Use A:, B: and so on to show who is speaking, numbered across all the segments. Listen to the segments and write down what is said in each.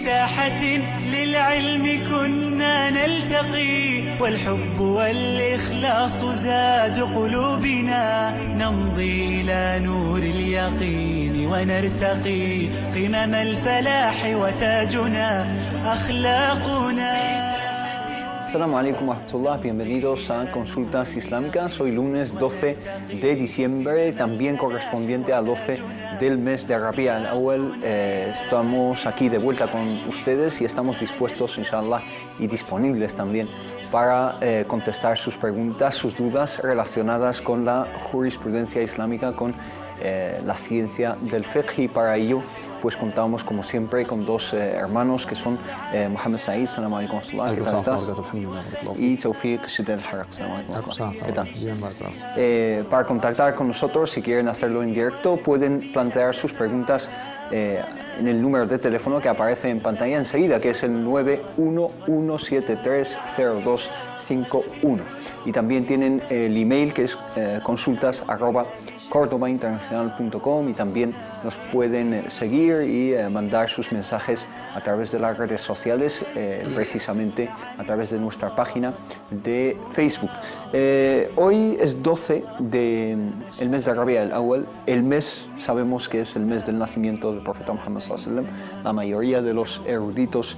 A: ساحة للعلم كنا نلتقي والحب والإخلاص زاد قلوبنا نمضي إلى نور اليقين ونرتقي قمم الفلاح وتاجنا أخلاقنا.
B: Assalamu alaikum wa rahmatullah, bienvenidos a Consultas Islámicas. Hoy lunes 12 de diciembre, también correspondiente al 12 del mes de Rabi' al-Awwal. Estamos aquí de vuelta con ustedes y estamos dispuestos, inshallah, y disponibles también para contestar sus preguntas, sus dudas relacionadas con la jurisprudencia islámica, con la ciencia del fiqh, y para ello pues contamos como siempre con dos hermanos que son Mohamed Said, salam alaikum, ¿qué tal estás? Y Tawfiq Sidel Harak, salam alaikum, ¿qué tal?
C: Bien,
B: para contactar con nosotros, si quieren hacerlo en directo, pueden plantear sus preguntas en el número de teléfono que aparece en pantalla enseguida, que es el 911730251. Y también tienen el email que es consultas@cordobainternacional.com, y también nos pueden seguir y mandar sus mensajes a través de las redes sociales, precisamente a través de nuestra página de Facebook. Hoy es 12 del mes de Rabi' al-Awwal. El mes sabemos que es el mes del nacimiento del profeta Muhammad sallallahu alaihi wasallam. La mayoría de los eruditos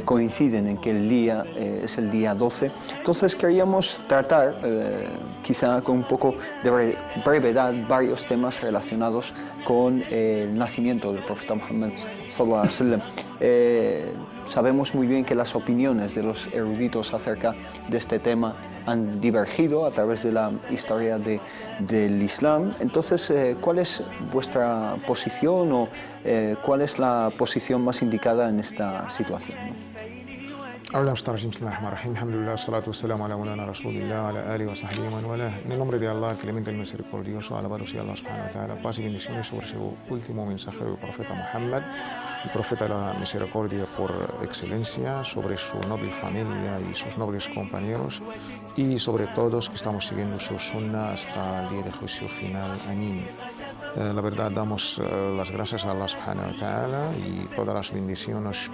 B: coinciden en que el día es el día 12. Entonces queríamos tratar, quizá con un poco de brevedad, varios temas relacionados con el nacimiento del profeta Muhammad sallallahu alaihi wasallam. Sabemos muy bien que las opiniones de los eruditos acerca de este tema han divergido a través de la historia del Islam. Entonces, ¿cuál es vuestra posición o cuál es la posición más indicada en esta situación?
C: Hablamos de Bismillahirrahmanirrahim, alhamdulillah, salatu wassalamu ala mulana rasulillah, ala alihi wa sahbihi wa man wala. En el nombre de Allah, clemente y misericordioso, alabado sea Allah subhanahu wa ta'ala, paz y bendiciones sobre su último mensajero, el profeta Muhammad, el profeta de la misericordia por excelencia, sobre su noble familia y sus nobles compañeros, y sobre todos que estamos siguiendo su sunna hasta el día de juicio final. Amén. La verdad, damos las gracias a Allah subhanahu wa ta'ala y todas las bendiciones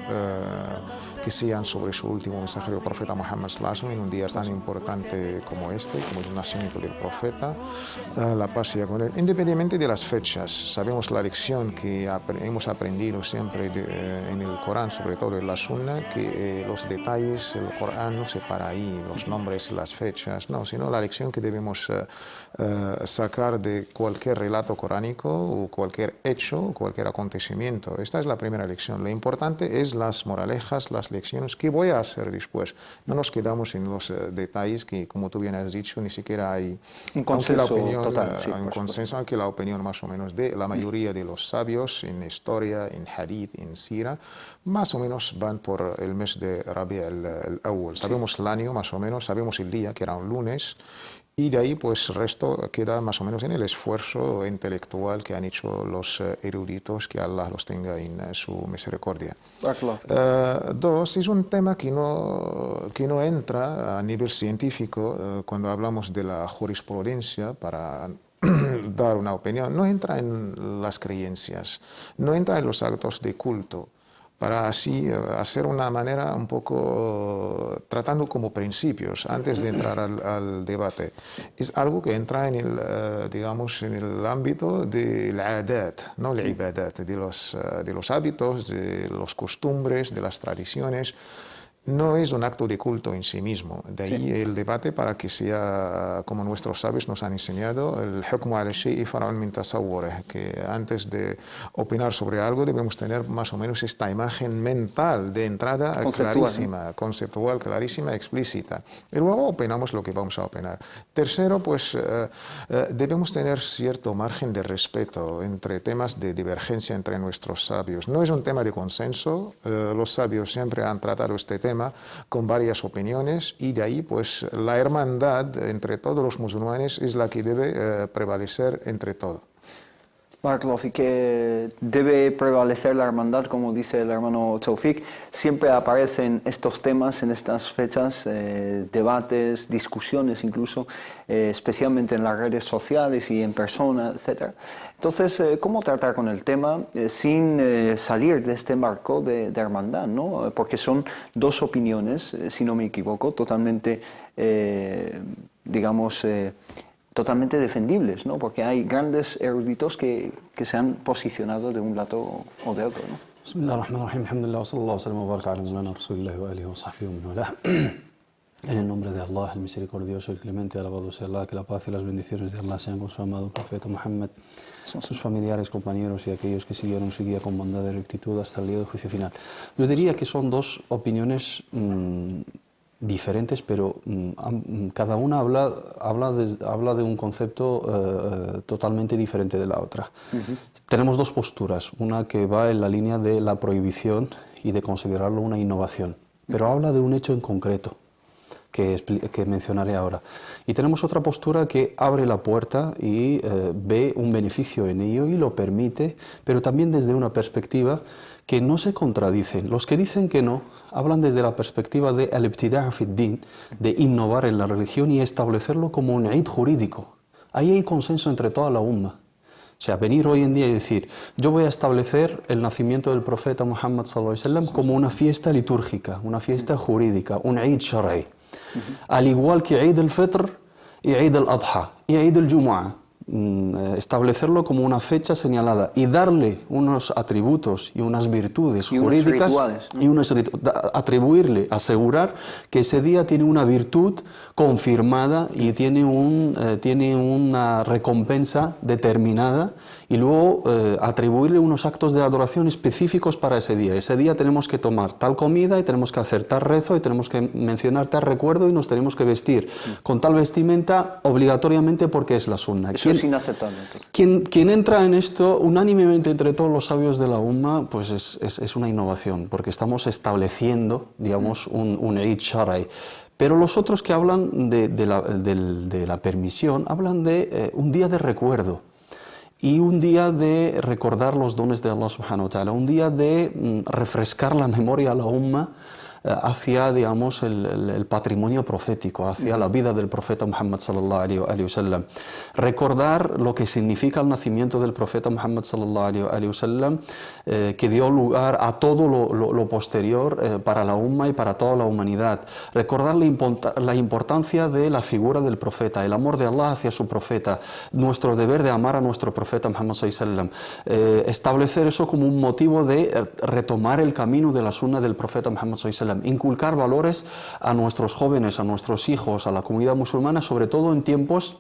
C: que sean sobre su último mensajero, el profeta Muhammad sallallahu alaihi wasallam, en un día tan importante como este, como el nacimiento del profeta. La paz sea con él. Independientemente de las fechas, sabemos la lección que hemos aprendido siempre en el Corán, sobre todo en la Sunna, que los detalles, el Corán no se para ahí, los nombres, las fechas, no, sino la lección que debemos sacar de cualquier relato coránico o cualquier hecho, cualquier acontecimiento. Esta es la primera lección. Lo importante es las moralejas, las lecciones que voy a hacer después. No nos quedamos en los detalles que, como tú bien has dicho, ni siquiera hay
B: un consenso total,
C: aunque la opinión más o menos de la mayoría de los sabios en historia, en hadith, en sira, más o menos van por el mes de Rabi' al-Awwal. Sabemos el año más o menos, sabemos el día, que era un lunes, y de ahí pues el resto queda más o menos en el esfuerzo intelectual que han hecho los eruditos, que Allah los tenga en su misericordia. Dos, es un tema que no entra a nivel científico cuando hablamos de la jurisprudencia para dar una opinión. No entra en las creencias, no entra en los actos de culto, para así hacer una manera un poco tratando como principios antes de entrar al debate. Es algo que entra en el, digamos, en el ámbito del adat, no el ibadat, de los hábitos, de las costumbres, de las tradiciones. No es un acto de culto en sí mismo. De ahí el debate para que sea, como nuestros sabios nos han enseñado, el hukmu ala shay'i far'un min tasawwurihi, que antes de opinar sobre algo debemos tener más o menos esta imagen mental de entrada clarísima, conceptual, clarísima, explícita. Y luego opinamos lo que vamos a opinar. Tercero, pues debemos tener cierto margen de respeto entre temas de divergencia entre nuestros sabios. No es un tema de consenso. Los sabios siempre han tratado este tema con varias opiniones, y de ahí pues la hermandad entre todos los musulmanes es la que debe prevalecer entre todos.
B: Barakallahu fik, que debe prevalecer la hermandad, como dice el hermano Taufik. Siempre aparecen estos temas en estas fechas, debates, discusiones incluso, especialmente en las redes sociales y en persona, etc. Entonces, ¿cómo tratar con el tema sin salir de este marco de hermandad, ¿no? Porque son dos opiniones, si no me equivoco, totalmente, totalmente defendibles, ¿no? Porque hay grandes eruditos que se han posicionado de un lado o de otro, ¿no?
D: Bismillahirrahmanirrahim, alhamdulillah, wa sallallahu wa barak ala Mawlana Rasulillah wa alihi wa sahbihi wa man wala. En el nombre de Allah, el misericordioso, el clemente, alabado sea Allah, que la paz y las bendiciones de Allah sean con su amado profeta Muhammad, sus familiares, compañeros y aquellos que siguieron su guía con bondad y rectitud hasta el día del juicio final. Yo diría que son dos opiniones diferentes, pero cada una habla de un concepto totalmente diferente de la otra. Tenemos dos posturas, una que va en la línea de la prohibición y de considerarlo una innovación, pero habla de un hecho en concreto que mencionaré ahora. Y tenemos otra postura que abre la puerta y ve un beneficio en ello y lo permite, pero también desde una perspectiva que no se contradicen. Los que dicen que no, hablan desde la perspectiva de al-ibtida' fi ad-din, de innovar en la religión y establecerlo como un eid jurídico. Ahí hay consenso entre toda la umma. O sea, venir hoy en día y decir, yo voy a establecer el nacimiento del profeta Muhammad sallallahu alaihi wasallam como una fiesta litúrgica, una fiesta jurídica, un eid shar'i. Al igual que Eid al-Fitr y Eid al-Adha y Eid al-Jumu'ah, establecerlo como una fecha señalada y darle unos atributos y unas virtudes jurídicas y atribuirle, asegurar que ese día tiene una virtud confirmada y tiene una recompensa determinada, y luego atribuirle unos actos de adoración específicos para ese día. Ese día tenemos que tomar tal comida y tenemos que hacer tal rezo y tenemos que mencionar tal recuerdo y nos tenemos que vestir con tal vestimenta obligatoriamente porque es la sunna.
B: Eso es inaceptable.
D: Quien entra en esto unánimemente entre todos los sabios de la umma, pues es una innovación, porque estamos estableciendo, digamos, un eid shar'i. Pero los otros que hablan de la permisión, hablan de un día de recuerdo y un día de recordar los dones de Allah subhanahu wa ta'ala, un día de refrescar la memoria a la umma hacia, digamos, el patrimonio profético, hacia la vida del profeta Muhammad sallallahu alaihi wasallam. Recordar lo que significa el nacimiento del profeta Muhammad sallallahu alaihi wasallam, que dio lugar a todo lo posterior para la umma y para toda la humanidad. Recordar la importancia de la figura del profeta, el amor de Allah hacia su profeta, nuestro deber de amar a nuestro profeta Muhammad sallallahu alaihi wasallam. Establecer eso como un motivo de retomar el camino de la sunna del profeta Muhammad sallallahu alaihi wasallam. Inculcar valores a nuestros jóvenes, a nuestros hijos, a la comunidad musulmana, sobre todo en tiempos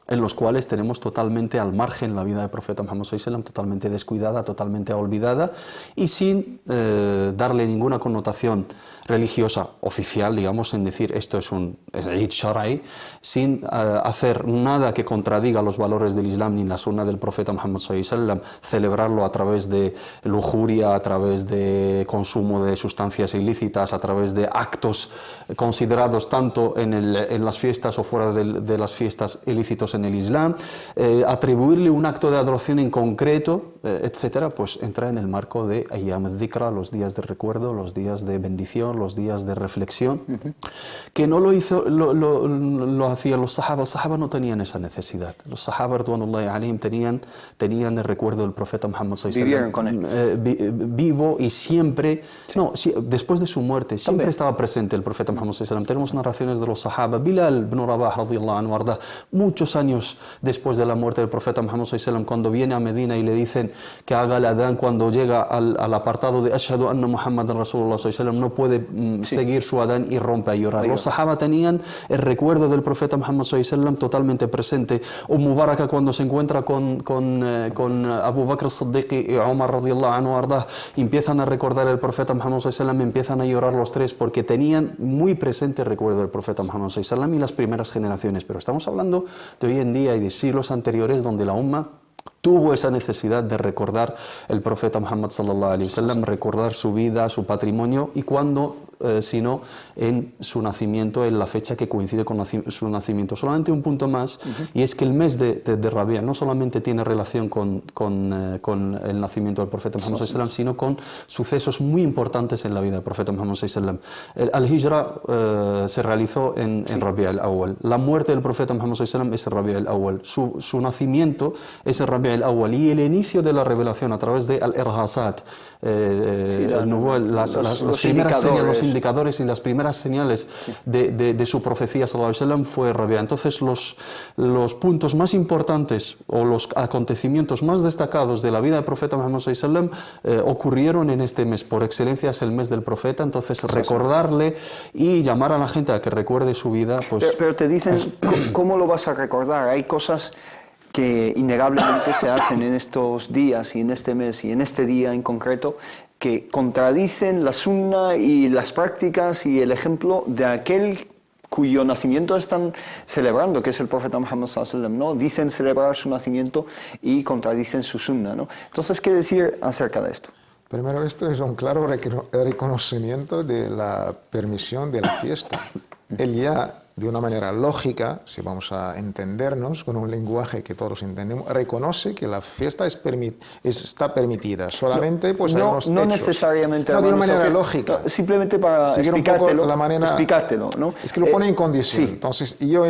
D: en los cuales tenemos totalmente al margen la vida del profeta Muhammad sallallahu alaihi wasallam, totalmente descuidada, totalmente olvidada y sin darle ninguna connotación religiosa oficial, digamos, en decir esto es un eid shar'i, sin hacer nada que contradiga los valores del Islam ni la sunna del profeta Muhammad sallallahu alaihi wasallam, celebrarlo a través de lujuria, a través de consumo de sustancias ilícitas, a través de actos considerados tanto en las fiestas o fuera de las fiestas ilícitos en el Islam, atribuirle un acto de adoración en concreto, etcétera, pues entra en el marco de Ayyam al-Dhikra, los días de recuerdo, los días de bendición, los días de reflexión, que no lo hacían los sahaba. Los sahaba no tenían esa necesidad. Los sahaba radwanullahi alaihim tenían el recuerdo del profeta Muhammad sallallahu alaihi wasallam vivo y siempre, después de su muerte, siempre estaba presente el profeta Muhammad sallallahu alaihi wasallam. Tenemos narraciones de los sahaba. Bilal ibn Rabah radiyallahu anhu arda, muchos años después de la muerte del profeta Muhammad sallallahu alaihi wasallam, cuando viene a Medina y le dicen que haga el adán, cuando llega al apartado de Ashhadu anna Muhammadan Rasulullah sallallahu alaihi wasallam, no puede seguir su adán y rompe a llorar. Los sahaba tenían el recuerdo del profeta Muhammad sallallahu alaihi wasallam totalmente presente. Mubaraka, cuando se encuentra con Abu Bakr as-Siddiq y Umar radiyallahu anhu arda, empiezan a recordar el profeta Muhammad sallallahu alaihi wasallam, empiezan a llorar los tres porque tenían muy presente el recuerdo del profeta Muhammad sallallahu alaihi wasallam y las primeras generaciones. Pero estamos hablando de hoy en día y de siglos anteriores donde la umma tuvo esa necesidad de recordar el profeta Muhammad sallallahu alaihi wasallam, recordar su vida, su patrimonio, y cuando sino en su nacimiento, en la fecha que coincide con su nacimiento. Solamente un punto más, y es que el mes de Rabi' no solamente tiene relación con el nacimiento del profeta Muhammad sallallahu alaihi wasallam, sino con sucesos muy importantes en la vida del profeta Muhammad sallallahu alaihi wasallam. Al-Hijra se realizó en Rabi' al-Awwal. La muerte del profeta Muhammad sallallahu alaihi wasallam es el Rabi' al-Awwal. Su nacimiento es el Rabi' al-Awwal, y el inicio de la revelación a través de al-Irhasat, las primeras señales, los indicadores y las primeras señales de su profecía sallallahu alaihi wasallam fue Rabi'. Entonces los puntos más importantes o los acontecimientos más destacados de la vida del profeta Muhammad sallallahu alaihi wasallam ocurrieron en este mes. Por excelencia es el mes del profeta, entonces recordarle y llamar a la gente a que recuerde su vida. Pues,
B: pero te dicen, ¿cómo lo vas a recordar? Hay cosas que innegablemente se hacen en estos días y en este mes y en este día en concreto, que contradicen la sunna y las prácticas y el ejemplo de aquel cuyo nacimiento están celebrando, que es el profeta Muhammad sallallahu alaihi wasallam, ¿no? Dicen celebrar su nacimiento y contradicen su sunna, ¿no? Entonces, ¿qué decir acerca de esto?
C: Primero, esto es un claro reconocimiento de la permisión de la fiesta. Él ya, de una manera lógica, si vamos a entendernos con un lenguaje que todos entendemos, reconoce que la fiesta está permitida. Solamente pues hay unos
B: no
C: hechos.
B: Necesariamente
C: no de una manera lógica.
B: No, simplemente para explicártelo, ¿no?
C: Es que lo pone en condición.
B: Sí.
C: Entonces, yo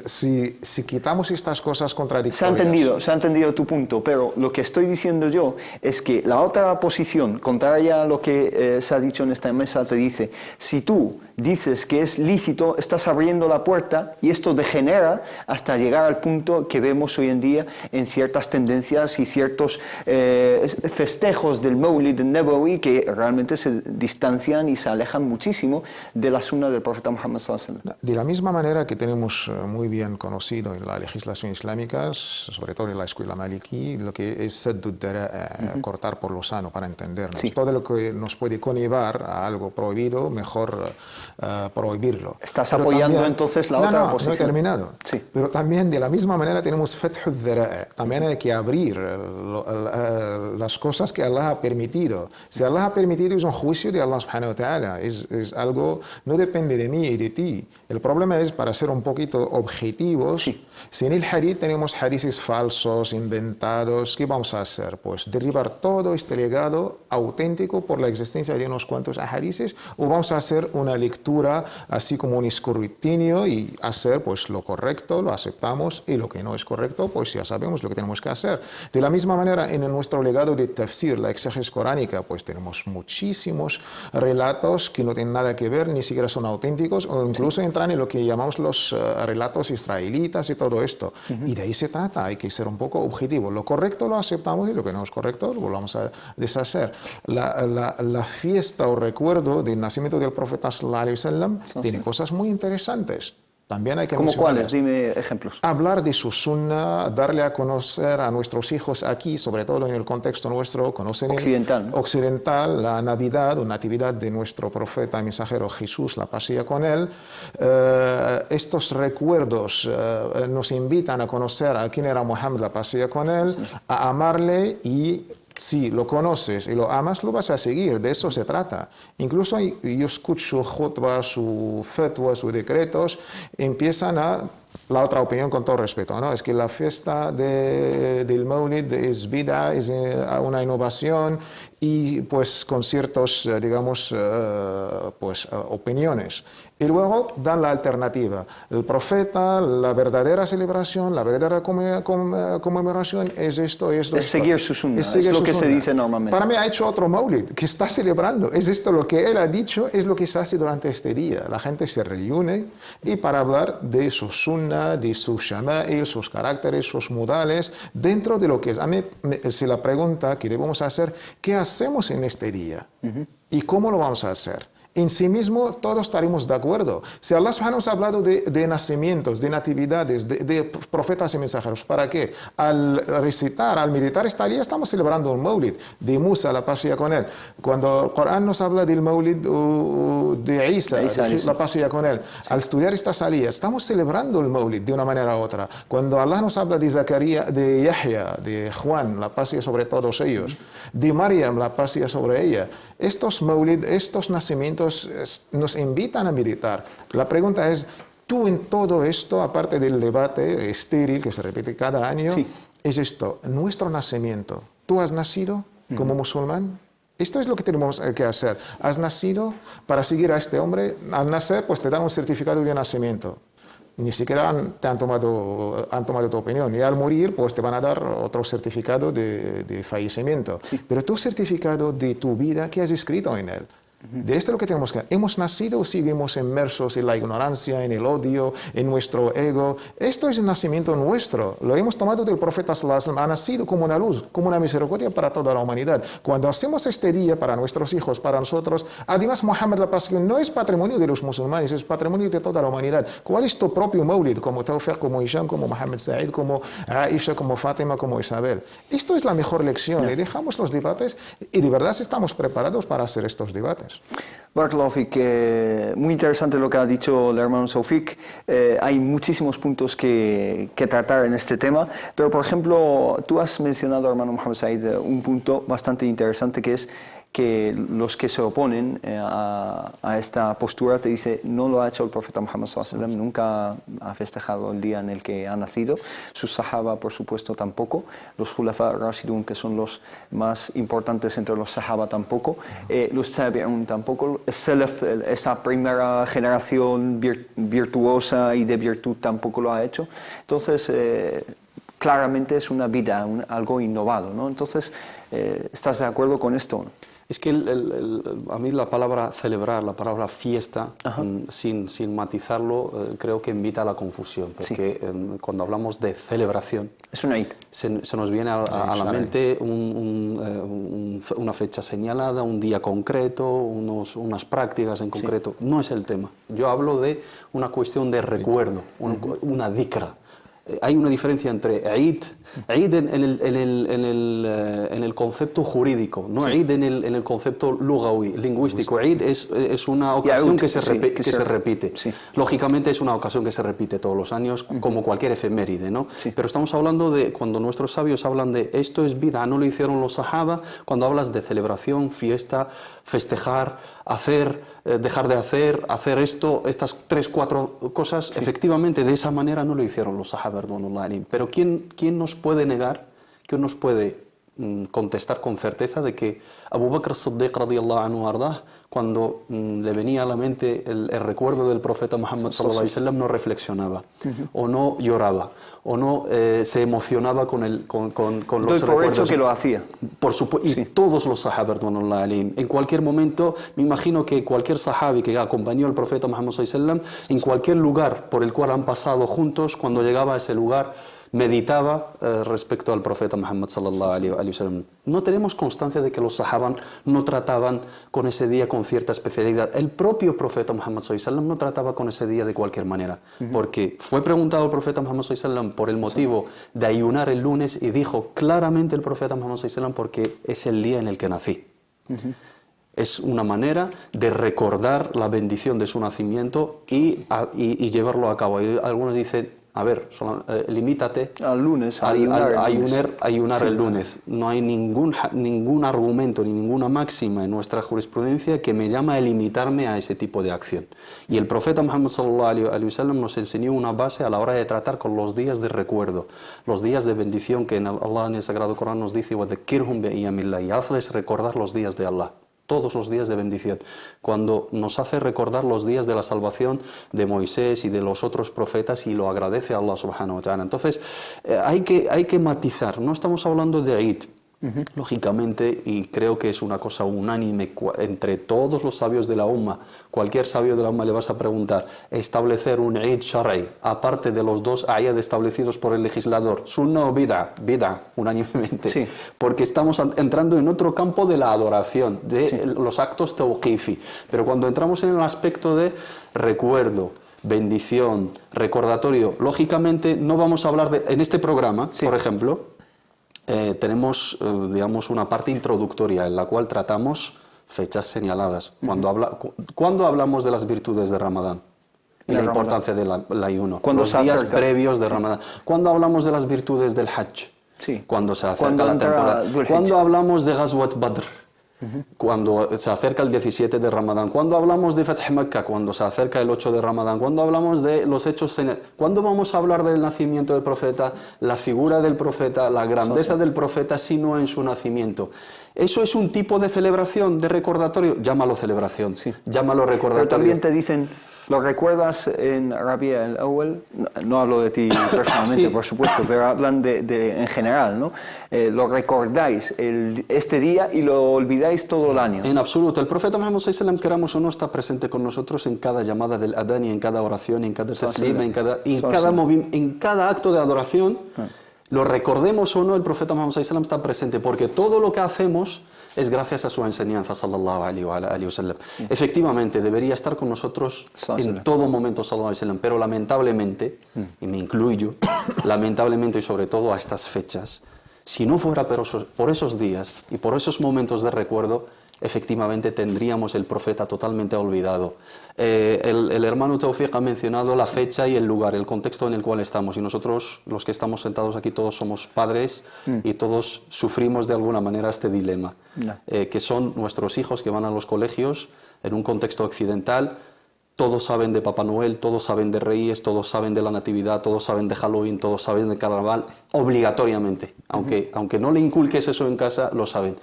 C: si quitamos estas cosas contradictorias...
B: Se ha entendido tu punto, pero lo que estoy diciendo yo es que la otra posición, contraria a lo que se ha dicho en esta mesa, te dice, si tú dices que es lícito, estás abriendo la puerta y esto degenera hasta llegar al punto que vemos hoy en día en ciertas tendencias y ciertos festejos del Mawlid Nabawi que realmente se distancian y se alejan muchísimo de la sunna del profeta Muhammad sallallahu alaihi wasallam.
C: De la misma manera que tenemos muy bien conocido en la legislación islámica, sobre todo en la escuela maliki, lo que es saddud dara'a, cortar por lo sano, para entendernos. Sí. Todo lo que nos puede conllevar a algo prohibido, mejor prohibirlo.
B: Estás apoyando también, entonces la otra posición.
C: No he terminado.
B: Sí.
C: Pero también de la misma manera tenemos fathud dara'a. También hay que abrir las cosas que Allah ha permitido. Si Allah ha permitido es un juicio de Allah subhanahu wa ta'ala. Es algo, no depende de mí y de ti. El problema es, para ser un poquito objetivos, sí. Si en el hadith tenemos hadices falsos, inventados, ¿qué vamos a hacer? Pues derribar todo este legado auténtico por la existencia de unos cuantos hadices, o vamos a hacer una lectura así como un escrutinio y hacer pues lo correcto, lo aceptamos, y lo que no es correcto, pues ya sabemos lo que tenemos que hacer. De la misma manera, en nuestro legado de tafsir, la exégesis coránica, pues tenemos muchísimos relatos que no tienen nada que ver, ni siquiera son auténticos, o incluso entran en lo que llamamos los relatos israelitas y todo esto. Y de ahí se trata, hay que ser un poco objetivo. Lo correcto lo aceptamos y lo que no es correcto lo volvamos a deshacer. La fiesta o recuerdo del nacimiento del profeta sallallahu alaihi wasallam tiene cosas muy interesantes. También hay que
B: ¿Cómo cuáles? Dime ejemplos.
C: Hablar de su sunna, darle a conocer a nuestros hijos aquí, sobre todo en el contexto nuestro, conocer occidental, la Navidad o Natividad de nuestro profeta y mensajero Jesús, la paz sea con él. Estos recuerdos nos invitan a conocer a quién era Muhammad, la paz sea con él, a amarle, y si lo conoces y lo amas, lo vas a seguir. De eso se trata. Incluso yo escucho khutbas, sus fatwas, sus decretos, empiezan a... La otra opinión, con todo respeto, ¿no? Es que la fiesta del Mawlid es bid'a, es una innovación, y pues con ciertos, digamos, opiniones. Y luego dan la alternativa. El profeta, la verdadera celebración, la verdadera conmemoración es esto, es
B: seguir su sunna, es lo que se dice normalmente.
C: Para mí ha hecho otro Mawlid, que está celebrando. Es esto lo que él ha dicho, es lo que se hace durante este día. La gente se reúne y para hablar de su sunna, de sus shama'il, sus caracteres, sus modales, dentro de lo que es. A mí se la pregunta que debemos hacer, ¿qué hacemos en este día? ¿Y cómo lo vamos a hacer? En sí mismo todos estaremos de acuerdo. Si Allah subhanahu nos ha hablado de nacimientos, de natividades, de profetas y mensajeros, ¿para qué? Al recitar, al meditar esta día, estamos celebrando un Mawlid de Musa, la paz sea con él. Cuando el Corán nos habla del Mawlid de Isa, la paz sea con él, al estudiar esta salida, estamos celebrando el Mawlid de una manera u otra. Cuando Allah nos habla de Zacarías, de Yahya, de Juan, la paz sea sobre todos ellos, de Maryam, la paz sea sobre ella, estos Mawlid, estos nacimientos mandamientos nos invitan a meditar. La pregunta es, tú en todo esto, aparte del debate estéril que se repite cada año,
B: Sí.
C: es esto, nuestro nacimiento. ¿Tú has nacido como musulmán? Esto es lo que tenemos que hacer. Has nacido para seguir a este hombre. Al nacer, pues te dan un certificado de nacimiento. Ni siquiera te han tomado tu opinión. Y al morir, pues te van a dar otro certificado de fallecimiento. Pero tu certificado de tu vida, ¿qué has escrito en él? De esto es lo que tenemos que hacer. ¿Hemos nacido o seguimos inmersos en la ignorancia, en el odio, en nuestro ego? Esto es el nacimiento nuestro. Lo hemos tomado del profeta sallallahu alaihi wasallam. Ha nacido como una luz, como una misericordia para toda la humanidad. Cuando hacemos este día para nuestros hijos, para nosotros, además Muhammad la pasión no es patrimonio de los musulmanes, es patrimonio de toda la humanidad. ¿Cuál es tu propio maulid? Como Tawfiq, como Hisham, como Mohammed Said, como Aisha, como Fátima, como Isabel. Esto es la mejor lección. Y dejamos los debates y de verdad estamos preparados para hacer estos debates.
B: Barakallahu fik, muy interesante lo que ha dicho el hermano Soufik. Hay muchísimos puntos que tratar en este tema, pero por ejemplo, tú has mencionado, hermano Mohammed Said, un punto bastante interesante que es que los que se oponen a esta postura te dice no lo ha hecho el profeta Muhammad sallallahu alaihi wasallam, nunca ha festejado el día en el que ha nacido, sus sahaba por supuesto tampoco, los Khulafa Rashidun que son los más importantes entre los sahaba tampoco, los tabi'un tampoco, el salaf, esa primera generación virtuosa y de virtud tampoco lo ha hecho. Entonces claramente es una vida, algo innovado, ¿no? Entonces, ¿estás de acuerdo con esto?
D: Es que a mí la palabra celebrar, la palabra fiesta, sin matizarlo, creo que invita a la confusión, porque cuando hablamos de celebración,
B: es una Eid.
D: Se nos viene a la mente una fecha señalada, un día concreto, unas prácticas en concreto. No es el tema. Yo hablo de una cuestión de recuerdo, una dhikra. Hay una diferencia entre Eid en el concepto jurídico, no Eid en el concepto lugawi, lingüístico. Eid es una ocasión que se repite. Sí. Lógicamente es una ocasión que se repite todos los años, como cualquier efeméride, ¿no? Sí. Pero estamos hablando de, cuando nuestros sabios hablan de esto es vida, no lo hicieron los sahaba, cuando hablas de celebración, fiesta, festejar, hacer, dejar de hacer esto, estas 3, 4 cosas, efectivamente de esa manera no lo hicieron los sahaba. Pero ¿quién nos puede negar, quién nos puede contestar con certeza de que Abu Bakr as-Siddiq radiyallahu anhu ardah, cuando le venía a la mente el recuerdo del profeta Muhammad sallallahu alaihi wasallam, no reflexionaba, o no lloraba, o no se emocionaba con los recuerdos?
B: Por hecho que lo hacía.
D: Por supuesto, y todos los sahabas, en cualquier momento, me imagino que cualquier sahabi que acompañó al profeta Muhammad sallallahu alaihi wasallam, en cualquier lugar por el cual han pasado juntos, cuando llegaba a ese lugar, meditaba respecto al profeta Muhammad sallallahu alaihi wasallam. No tenemos constancia de que los sahabas no trataban con ese día con cierta especialidad. El propio profeta Muhammad sallallahu alaihi wasallam no trataba con ese día de cualquier manera, porque fue preguntado al profeta Muhammad sallallahu alaihi wasallam por el motivo de ayunar el lunes y dijo claramente el profeta Muhammad sallallahu alaihi wasallam porque es el día en el que nací. Es una manera de recordar la bendición de su nacimiento y llevarlo a cabo. Y algunos dicen, a ver, limítate
B: al lunes,
D: ayunar el lunes. No hay ningún argumento ni ninguna máxima en nuestra jurisprudencia que me llama a limitarme a ese tipo de acción. Y el profeta Muhammad sallallahu alaihi wasallam nos enseñó una base a la hora de tratar con los días de recuerdo, los días de bendición que Allah en el Sagrado Corán nos dice, وَذَكِّرْهُمْ بِأَيَّامِ اللَّهِ, y hazles recordar los días de Allah. Todos los días de bendición, cuando nos hace recordar los días de la salvación de Moisés y de los otros profetas y lo agradece a Allah subhanahu wa ta'ala. Entonces hay que matizar, no estamos hablando de Eid, lógicamente, y creo que es una cosa unánime entre todos los sabios de la Umma. Cualquier sabio de la Umma le vas a preguntar, establecer un Eid Shar'i, aparte de los 2 ayat establecidos por el legislador, sunna o bid'a, unánimemente, porque estamos entrando en otro campo de la adoración, de los actos tawqifi. Pero cuando entramos en el aspecto de recuerdo, bendición, recordatorio, lógicamente no vamos a hablar de, en este programa, por ejemplo, tenemos, digamos, una parte introductoria en la cual tratamos fechas señaladas. Cuando hablamos de las virtudes de Ramadán y la importancia del ayuno, los días previos de Ramadán. Cuando hablamos de las virtudes del Hajj, cuando se acerca la temporada. Cuando hablamos de Ghazwat Badr, cuando se acerca el 17 de Ramadán, cuando hablamos de Fath Makkah, cuando se acerca el 8 de Ramadán, cuando hablamos de los hechos, cuando vamos a hablar del nacimiento del profeta, la figura del profeta, la grandeza del profeta, sino en su nacimiento. ¿Eso es un tipo de celebración, de recordatorio? Llámalo celebración, llámalo recordatorio.
B: Pero también te dicen, ¿lo recuerdas en Rabi' al-Awwal? No hablo de ti personalmente, por supuesto, pero hablan en general, ¿no? Lo recordáis este día y lo olvidáis todo el año.
D: En absoluto. El profeta Muhammad sallallahu alaihi wasallam, queramos o no, está presente con nosotros en cada llamada del adán y en cada oración, en cada taslima, en cada acto de adoración. Lo recordemos o no, el profeta Muhammad sallallahu alaihi wasallam está presente, porque todo lo que hacemos es gracias a su enseñanza, sallallahu alaihi wa sallam. Efectivamente, debería estar con nosotros en todo momento, sallallahu alaihi wa sallam, pero lamentablemente, y me incluyo, lamentablemente y sobre todo a estas fechas, si no fuera por esos días y por esos momentos de recuerdo, efectivamente tendríamos el profeta totalmente olvidado. El hermano Tawfiq ha mencionado la fecha y el lugar, el contexto en el cual estamos, y nosotros, los que estamos sentados aquí, todos somos padres y todos sufrimos de alguna manera este dilema, que son nuestros hijos que van a los colegios en un contexto occidental. Todos saben de Papá Noel, todos saben de Reyes, todos saben de la Natividad, todos saben de Halloween, todos saben de Carnaval, obligatoriamente. Aunque no le inculques eso en casa, lo saben.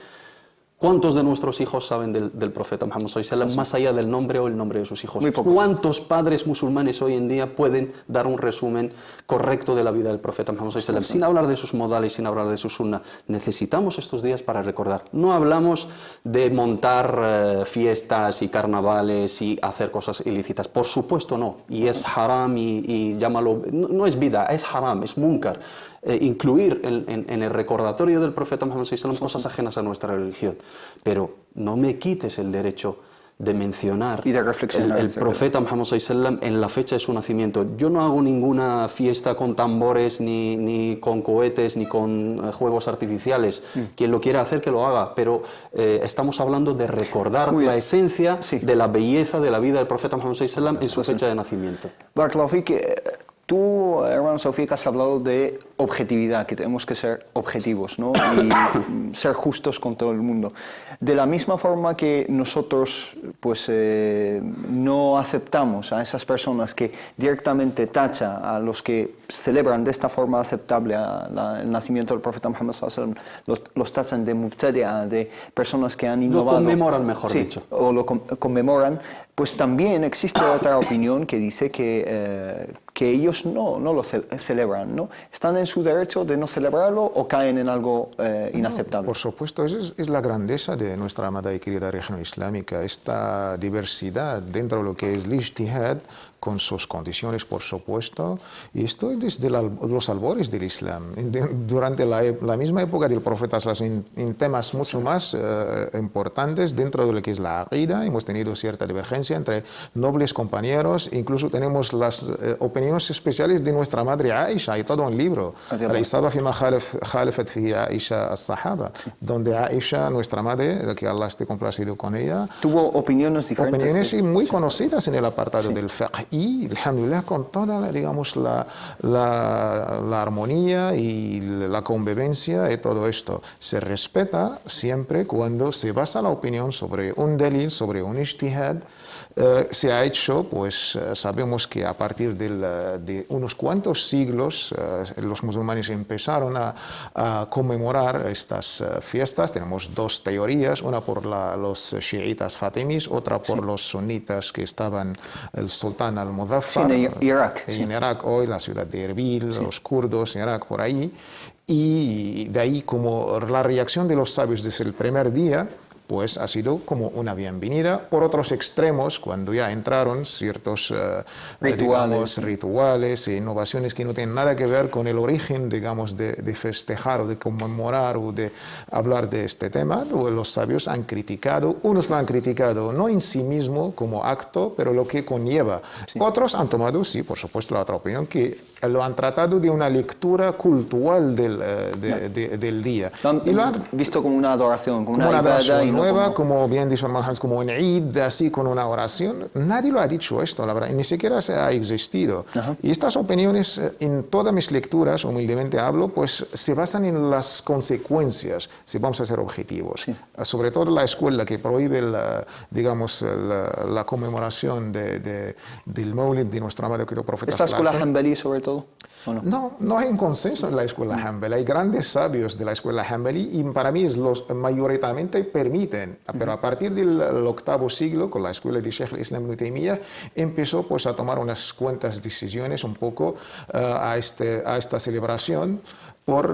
D: ¿Cuántos de nuestros hijos saben del profeta Muhammad sallallahu alaihi wasallam, más allá del nombre o el nombre de sus hijos? ¿Cuántos padres musulmanes hoy en día pueden dar un resumen correcto de la vida del profeta Muhammad sallallahu alaihi wasallam, sin hablar de sus modales, sin hablar de su sunna? Necesitamos estos días para recordar. No hablamos de montar fiestas y carnavales y hacer cosas ilícitas. Por supuesto no. Y es haram y llámalo... No es bid'a, es haram, es munkar. Incluir en el recordatorio del profeta Muhammad sallallahu alaihi wasallam cosas ajenas a nuestra religión. Pero no me quites el derecho de mencionar
B: y de reflexionar
D: el profeta Muhammad sallallahu alaihi wasallam en la fecha de su nacimiento. Yo no hago ninguna fiesta con tambores, ni con cohetes, ni con juegos artificiales. Quien lo quiera hacer, que lo haga. Pero estamos hablando de recordar la esencia de la belleza de la vida del profeta Muhammad sallallahu alaihi wasallam en su fecha de nacimiento.
B: Barakallahu fik. Tú, hermano Tawfiq, has hablado de objetividad, que tenemos que ser objetivos, ¿no? Y ser justos con todo el mundo. De la misma forma que nosotros pues, no aceptamos a esas personas que directamente tachan a los que celebran de esta forma aceptable el nacimiento del profeta Muhammad sallallahu alaihi wasallam, los tachan de mubtadi'a, de personas que han innovado.
D: Lo conmemoran, mejor dicho.
B: O lo conmemoran. Pues también existe otra opinión que dice que ellos no lo celebran, ¿no? Están en su derecho de no celebrarlo o caen en algo inaceptable.
C: Por supuesto, esa es la grandeza de nuestra amada y querida región islámica, esta diversidad dentro de lo que es el ijtihad, con sus condiciones, por supuesto, y esto es desde los albores del Islam. Durante la misma época del profeta, en temas mucho más importantes dentro de lo que es la aqida, hemos tenido cierta divergencia entre nobles compañeros, incluso tenemos las opiniones especiales de nuestra madre Aisha, hay todo un libro, Al-Isaba fima khalafat fihi Aisha as-Sahaba, donde Aisha, nuestra madre, que Allah esté complacido con ella,
B: tuvo opiniones diferentes.
C: Opiniones muy conocidas en el apartado del fiqh. Y, alhamdulillah, con toda, digamos, la armonía y la convivencia y todo esto, se respeta siempre cuando se basa la opinión sobre un dalil, sobre un ijtihad. Se ha hecho, pues sabemos que a partir de unos cuantos siglos los musulmanes empezaron a conmemorar estas fiestas. Tenemos dos teorías, una por los chiitas fatimís, otra por los sunitas que estaban el sultán al-Muzaffar
B: en Irak.
C: En Irak hoy, la ciudad de Erbil, los kurdos en Irak por ahí. Y de ahí como la reacción de los sabios desde el primer día, pues ha sido como una bienvenida. Por otros extremos, cuando ya entraron ciertos rituales e innovaciones que no tienen nada que ver con el origen, digamos, de festejar o de conmemorar o de hablar de este tema, los sabios han criticado, unos lo han criticado no en sí mismo como acto, pero lo que conlleva. Otros han tomado, sí, por supuesto, la otra opinión, que lo han tratado de una lectura cultural del día.
B: Y lo han visto como una adoración, como una
C: adoración
B: y
C: nueva, como bien dijo hermano Hans, como un Eid, así con una oración. Nadie lo ha dicho esto, la verdad, ni siquiera se ha existido. Y estas opiniones, en todas mis lecturas, humildemente hablo, pues se basan en las consecuencias, si vamos a ser objetivos. Sí. Sobre todo la escuela que prohíbe, digamos, la conmemoración del Maulid de nuestro amado querido profeta.
B: ¿Esta escuela Hanbali sobre todo? ¿O no?
C: No hay un consenso en la escuela Hanbali. Hay grandes sabios de la escuela Hanbali y para mí los mayoritariamente permiten, pero a partir del octavo siglo, con la escuela de Sheikh al-Islam Ibn Taymiyyah, empezó pues a tomar unas cuantas decisiones un poco a esta celebración,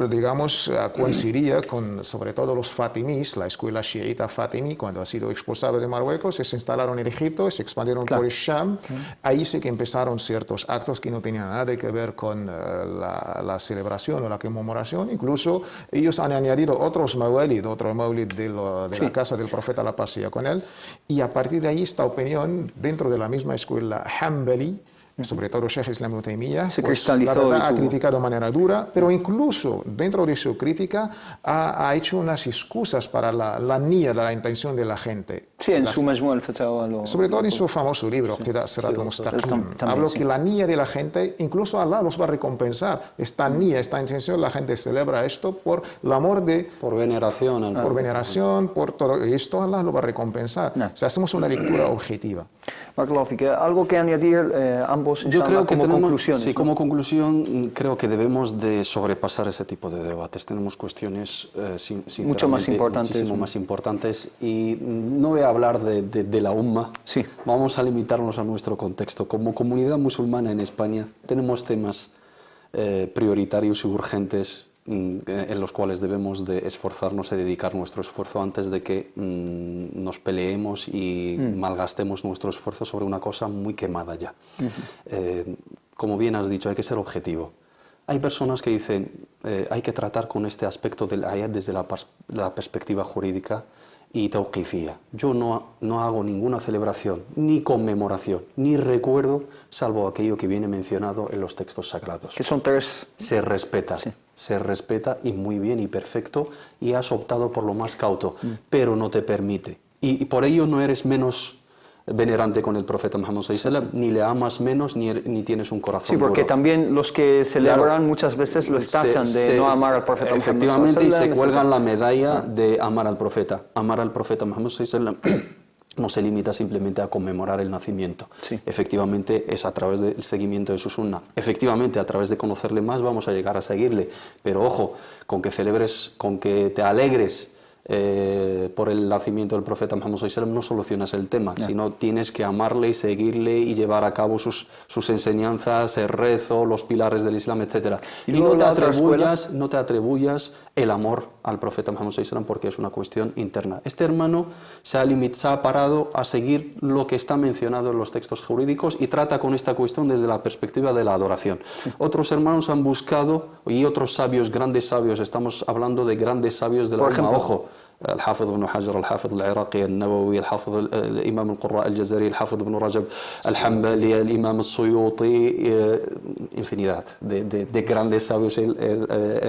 C: digamos, coincidía con sobre todo los fatimís, la escuela chiita fatimí, cuando ha sido expulsada de Marruecos, se instalaron en Egipto, se expandieron por el Sham. Ahí sí que empezaron ciertos actos que no tenían nada que ver con la celebración o la conmemoración. Incluso ellos han añadido otro maulid de la casa del profeta, la paz sea con él. Y a partir de ahí esta opinión, dentro de la misma escuela Hanbali, sobre todo Sheikh al-Islam Ibn Taymiyyah, pues, la verdad, ha criticado de manera dura, pero incluso dentro de su crítica ha hecho unas excusas para la niya de la intención de la gente.
B: Sí, en su Majmu' al-Fatawa.
C: Sobre todo en su famoso libro, Sirat al-Mustaqim. Hablo que la niya de la gente, incluso Allah los va a recompensar. Esta niya, esta intención, la gente celebra esto por el amor de...
D: Por veneración.
C: Por veneración, por todo. Y esto Allah lo va a recompensar. O sea, hacemos una lectura objetiva.
B: ¿Algo que añadir ambos?
D: Yo creo que como conclusión. Sí, como conclusión, creo que debemos de sobrepasar ese tipo de debates. Tenemos cuestiones
B: mucho más importantes,
D: muchísimo más importantes, y no voy a hablar de la umma.
B: Sí.
D: Vamos a limitarnos a nuestro contexto. Como comunidad musulmana en España tenemos temas prioritarios y urgentes en los cuales debemos de esforzarnos y dedicar nuestro esfuerzo antes de que nos peleemos y malgastemos nuestro esfuerzo sobre una cosa muy quemada ya. Como bien has dicho, hay que ser objetivo. Hay personas que dicen hay que tratar con este aspecto del ayat desde la perspectiva jurídica y tawqifía. Yo no hago ninguna celebración, ni conmemoración, ni recuerdo, salvo aquello que viene mencionado en los textos sagrados.
B: Que son tres.
D: Se respeta. Sí. Se respeta, y muy bien y perfecto, y has optado por lo más cauto, pero no te permite. Y por ello no eres menos venerante con el profeta Muhammad sallallahu alaihi wasallam, ni le amas menos, ni tienes un corazón
B: duro. Sí, porque
D: duro.
B: También los que celebran muchas veces lo tachan de no amar al profeta Muhammad sallallahu alaihi wasallam.
D: Efectivamente, y se cuelgan la medalla de amar al profeta. Amar al profeta Muhammad sallallahu alaihi wasallam no se limita simplemente a conmemorar el nacimiento.
B: Sí.
D: Efectivamente, es a través del seguimiento de su sunna. Efectivamente, a través de conocerle más vamos a llegar a seguirle. Pero ojo, con que celebres, con que te alegres por el nacimiento del profeta Muhammad sallallahu alaihi wasallam, no solucionas el tema, sino tienes que amarle y seguirle y llevar a cabo sus enseñanzas, el rezo, los pilares del Islam, etc. Y no te atribuyas el amor al profeta Muhammad sallallahu alaihi wasallam, porque es una cuestión interna. Este hermano se ha parado a seguir lo que está mencionado en los textos jurídicos y trata con esta cuestión desde la perspectiva de la adoración. Sí. Otros hermanos han buscado, y otros sabios, grandes sabios, estamos hablando de grandes sabios de la umma, ojo, الحافظ ابن حجر، الحافظ العراقي، النووي، الحافظ الإمام القراء الجزري، الحافظ ابن رجب الحنبلي، الإمام السيوطي، infinidad de grandes sabios en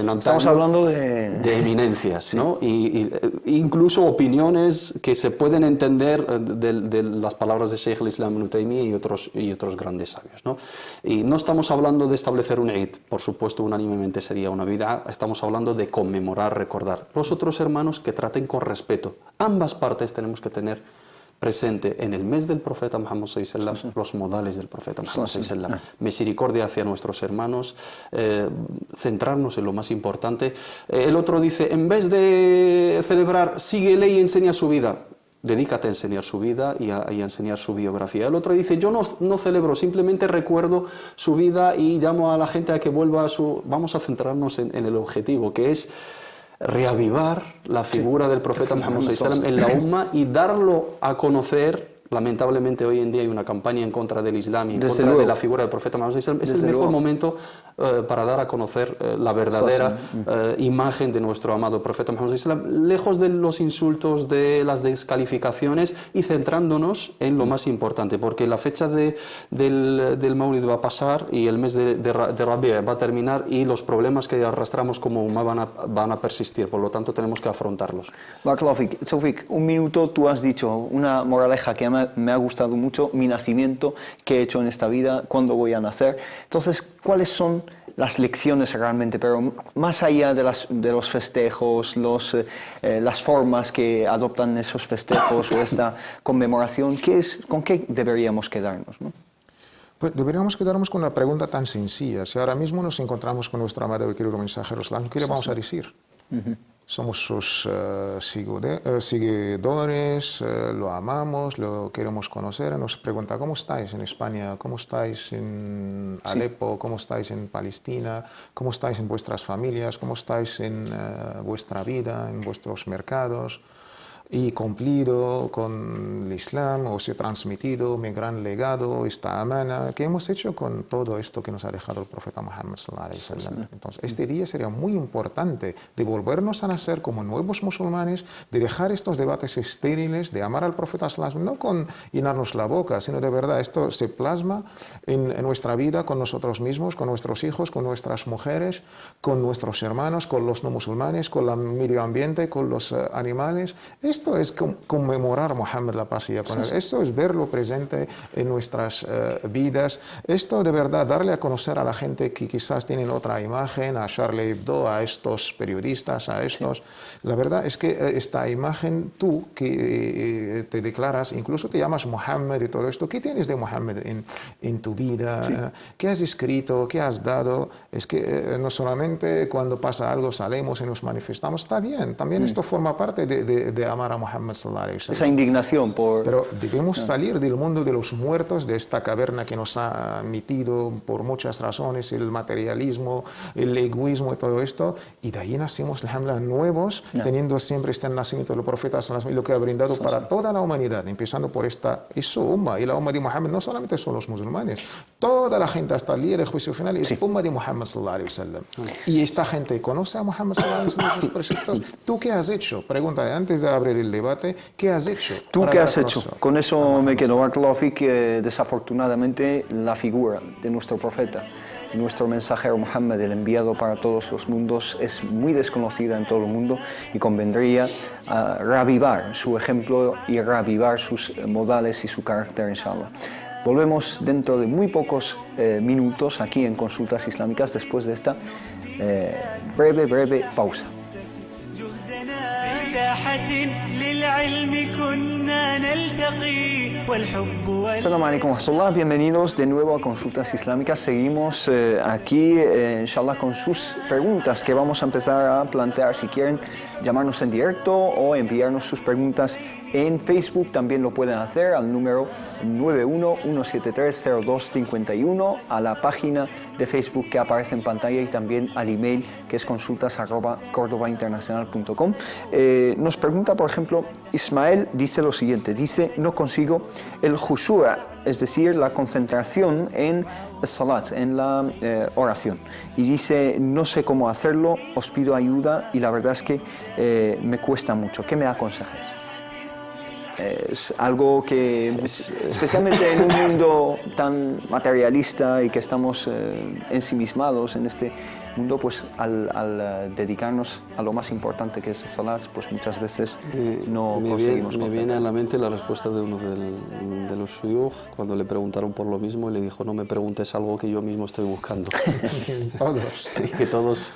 D: antaño.
B: Estamos hablando
D: de eminencias, ¿no? Y incluso opiniones que se pueden entender de las palabras de Sheikh al-Islam Ibn Taymiyyah y otros grandes sabios, ¿no? Y no estamos hablando de establecer un Eid, por supuesto, unánimemente sería una bid'a. Estamos hablando de conmemorar, recordar. Los otros hermanos que traten con respeto. Ambas partes tenemos que tener presente en el mes del profeta Muhammad sallallahu alaihi wasallam los modales del profeta Muhammad sallallahu alaihi wasallam. Misericordia hacia nuestros hermanos, centrarnos en lo más importante. El otro dice, en vez de celebrar, síguele y enseña su vida. Dedícate a enseñar su vida y a enseñar su biografía. El otro dice, yo no celebro, simplemente recuerdo su vida y llamo a la gente a que vuelva a su... Vamos a centrarnos en el objetivo, que es reavivar la figura del profeta Muhammad sallallahu alaihi wasallam en la umma y darlo a conocer lamentablemente hoy en día hay una campaña en contra del Islam y en
B: Desde
D: contra
B: luego.
D: de la figura del profeta Muhammad, es el mejor momento para dar a conocer la verdadera imagen de nuestro amado profeta Muhammad, lejos de los insultos, de las descalificaciones y centrándonos en lo más importante, porque la fecha del Maulid va a pasar y el mes de Rabi' va a terminar y los problemas que arrastramos como umma van a persistir, por lo tanto tenemos que afrontarlos.
B: Barakallahu fik. Taufik, un minuto, tú has dicho una moraleja que me ha gustado mucho, mi nacimiento, qué he hecho en esta vida, cuándo voy a nacer. Entonces, ¿cuáles son las lecciones realmente, pero más allá de los festejos, las formas que adoptan esos festejos o esta conmemoración, ¿con qué deberíamos quedarnos, ¿no?
C: Pues deberíamos quedarnos con una pregunta tan sencilla. Si ahora mismo nos encontramos con nuestro amado y querido mensajero islámico, ¿qué le vamos a decir? Somos sus seguidores, lo amamos, lo queremos conocer. Nos pregunta, ¿cómo estáis en España? ¿Cómo estáis en Alepo? ¿Cómo estáis en Palestina? ¿Cómo estáis en vuestras familias? ¿Cómo estáis en vuestra vida, en vuestros mercados? Y cumplido con el Islam, os he transmitido mi gran legado, esta amana, que hemos hecho con todo esto que nos ha dejado el profeta Muhammad sallallahu alaihi wasallam. Entonces, este día sería muy importante de volvernos a nacer como nuevos musulmanes, de dejar estos debates estériles, de amar al profeta sallallahu alaihi wasallam, no con llenarnos la boca, sino de verdad, esto se plasma en nuestra vida, con nosotros mismos, con nuestros hijos, con nuestras mujeres, con nuestros hermanos, con los no musulmanes, con el medio ambiente, con los animales. Esto es conmemorar Muhammad, la paz y con él. Esto es verlo presente en nuestras vidas. Esto de verdad, darle a conocer a la gente que quizás tienen otra imagen, a Charlie Hebdo, a estos periodistas, a estos. La verdad es que esta imagen, tú que te declaras, incluso te llamas Muhammad y todo esto, ¿qué tienes de Muhammad en tu vida? ¿Qué has escrito? ¿Qué has dado? Es que no solamente cuando pasa algo salimos y nos manifestamos, está bien, también esto forma parte de amar a Muhammad sallallahu alaihi wasallam.
B: Esa indignación por...
C: Pero debemos salir del mundo de los muertos, de esta caverna que nos ha metido por muchas razones, el materialismo, el egoísmo y todo esto, y de ahí nacimos, alhamdulillah, nuevos, teniendo siempre este nacimiento del profeta sallallahu alaihi wasallam, lo que ha brindado para toda la humanidad, empezando por esta su umma, y la umma de Muhammad no solamente son los musulmanes, toda la gente hasta el día del juicio final es umma de Muhammad sallallahu alaihi wasallam. Y esta gente conoce a Muhammad sallallahu alaihi wasallam, sus preceptos. ¿Tú qué has hecho? Pregunta, antes de abrir el debate, ¿qué has hecho?
B: ¿Tú qué has hecho? Con eso me quedo. Barakallahu fik, desafortunadamente la figura de nuestro profeta, nuestro mensajero Muhammad, el enviado para todos los mundos, es muy desconocida en todo el mundo y convendría reavivar su ejemplo y reavivar sus modales y su carácter, inshallah. Volvemos dentro de muy pocos minutos aquí en Consultas Islámicas después de esta breve pausa. Assalamu alaikum wa rahmatullah, bienvenidos de nuevo a Consultas Islámicas. Seguimos aquí, inshallah, con sus preguntas que vamos a empezar a plantear. Si quieren llamarnos en directo o enviarnos sus preguntas en Facebook, también lo pueden hacer al número 911730251, a la página de Facebook que aparece en pantalla y también al email que es consultas@cordobainternacional.com. Nos pregunta, por ejemplo, Ismael dice lo siguiente, dice, no consigo el khushu', es decir, la concentración en el salat, en la oración. Y dice, no sé cómo hacerlo, os pido ayuda y la verdad es que me cuesta mucho. ¿Qué me aconsejáis? Es algo que, especialmente en un mundo tan materialista y que estamos ensimismados en este mundo, pues al dedicarnos a lo más importante que es el salat, pues muchas veces no conseguimos concentrar.
D: Me viene a la mente la respuesta de uno de los shuyukh cuando le preguntaron por lo mismo y le dijo, no me preguntes algo que yo mismo estoy buscando.
C: Todos.
D: Y que todos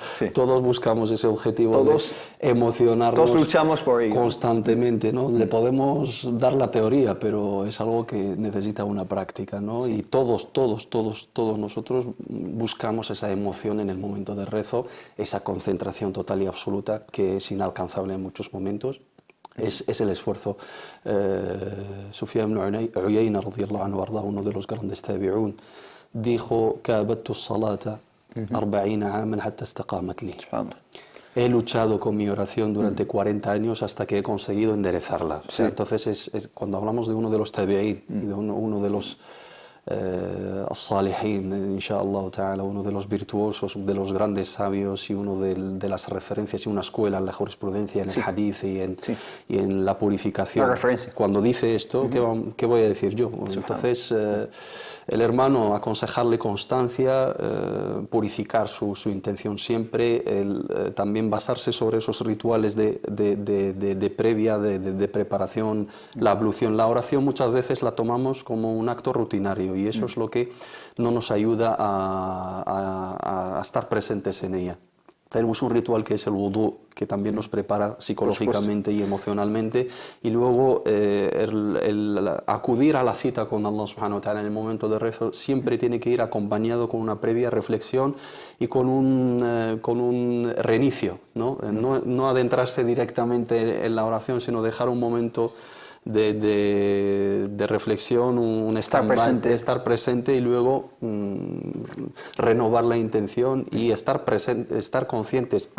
D: buscamos ese objetivo de emocionarnos.
B: Todos luchamos por ello.
D: Constantemente, ¿no? Le podemos dar la teoría, pero es algo que necesita una práctica, ¿no? Y todos nosotros buscamos esa emoción en el momento de rezo, esa concentración total y absoluta que es inalcanzable en muchos momentos. Es el esfuerzo. Sufyan ibn Uyayna, radiyallahu anhu, uno de los grandes tabi'un, dijo: "Kabadtu as-salata 40 aman hatta istaqamat li." he luchado con mi oración durante 40 años hasta que he conseguido enderezarla. O sea, entonces, cuando hablamos de uno de los tabi'in, de uno de los as-salihin, inshallah ta'ala, uno de los virtuosos, de los grandes sabios y uno de las referencias y una escuela en la jurisprudencia, en el hadith y en la purificación.
B: La referencia.
D: Cuando dice esto, ¿qué voy a decir yo? Entonces, el hermano, aconsejarle constancia, purificar su intención siempre, también basarse sobre esos rituales de previa, de preparación, la ablución. La oración muchas veces la tomamos como un acto rutinario y eso es lo que no nos ayuda a estar presentes en ella. Tenemos un ritual que es el wudú, que también nos prepara psicológicamente y emocionalmente, y luego el acudir a la cita con Allah subhanahu wa ta'ala en el momento de rezo siempre tiene que ir acompañado con una previa reflexión y con un reinicio, ¿no? No adentrarse directamente en la oración, sino dejar un momento de reflexión, estar presente y luego renovar la intención y estar conscientes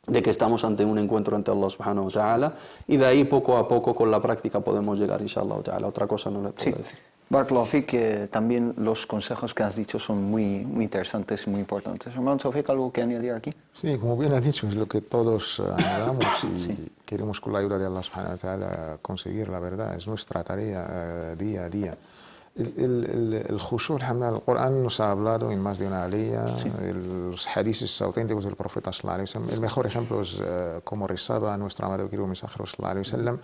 D: de que estamos ante un encuentro ante Allah subhanahu wa ta'ala, y de ahí poco a poco con la práctica podemos llegar inshallah ta'ala. Otra cosa no le puedo decir.
B: Barakallahu fik, que también los consejos que has dicho son muy interesantes y muy importantes. Hermano Tawfiq, ¿algo que añadir aquí?
C: Sí, como bien has dicho, es lo que todos anhelamos y queremos con la ayuda de Allah subhanahu wa ta'ala conseguir la verdad. Es nuestra tarea día a día. El khushu', el Corán nos ha hablado en más de una aliyah, los hadices auténticos del profeta sallallahu alaihi wasallam. El mejor ejemplo es cómo rezaba nuestro amado querido mensajero sallallahu alaihi wasallam.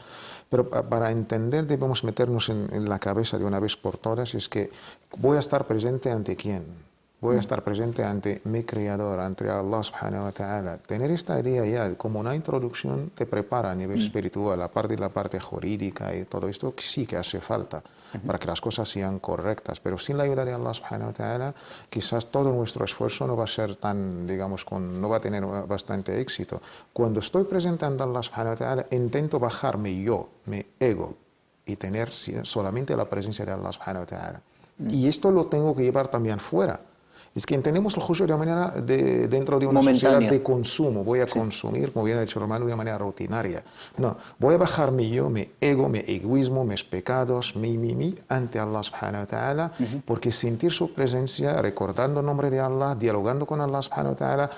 C: Pero para entender debemos meternos en la cabeza de una vez por todas, es que voy a estar presente ante quién. Voy a estar presente ante mi Creador, ante Allah subhanahu wa ta'ala. Tener esta idea ya como una introducción te prepara a nivel espiritual, aparte de la parte jurídica y todo esto, que sí que hace falta para que las cosas sean correctas. Pero sin la ayuda de Allah subhanahu wa ta'ala, quizás todo nuestro esfuerzo no va a ser tan, digamos, no va a tener bastante éxito. Cuando estoy presente ante Allah subhanahu wa ta'ala, intento bajar mi yo, mi ego, y tener solamente la presencia de Allah subhanahu wa ta'ala. Y esto lo tengo que llevar también fuera. Es que entendemos el khushu' de una manera dentro de una sociedad de consumo. Voy a consumir, como bien ha dicho el hermano, de una manera rutinaria. No, voy a bajar mi yo, mi ego, mi egoísmo, mis pecados, mi, ante Allah subhanahu wa ta'ala, porque sentir su presencia, recordando el nombre de Allah, dialogando con Allah subhanahu wa ta'ala,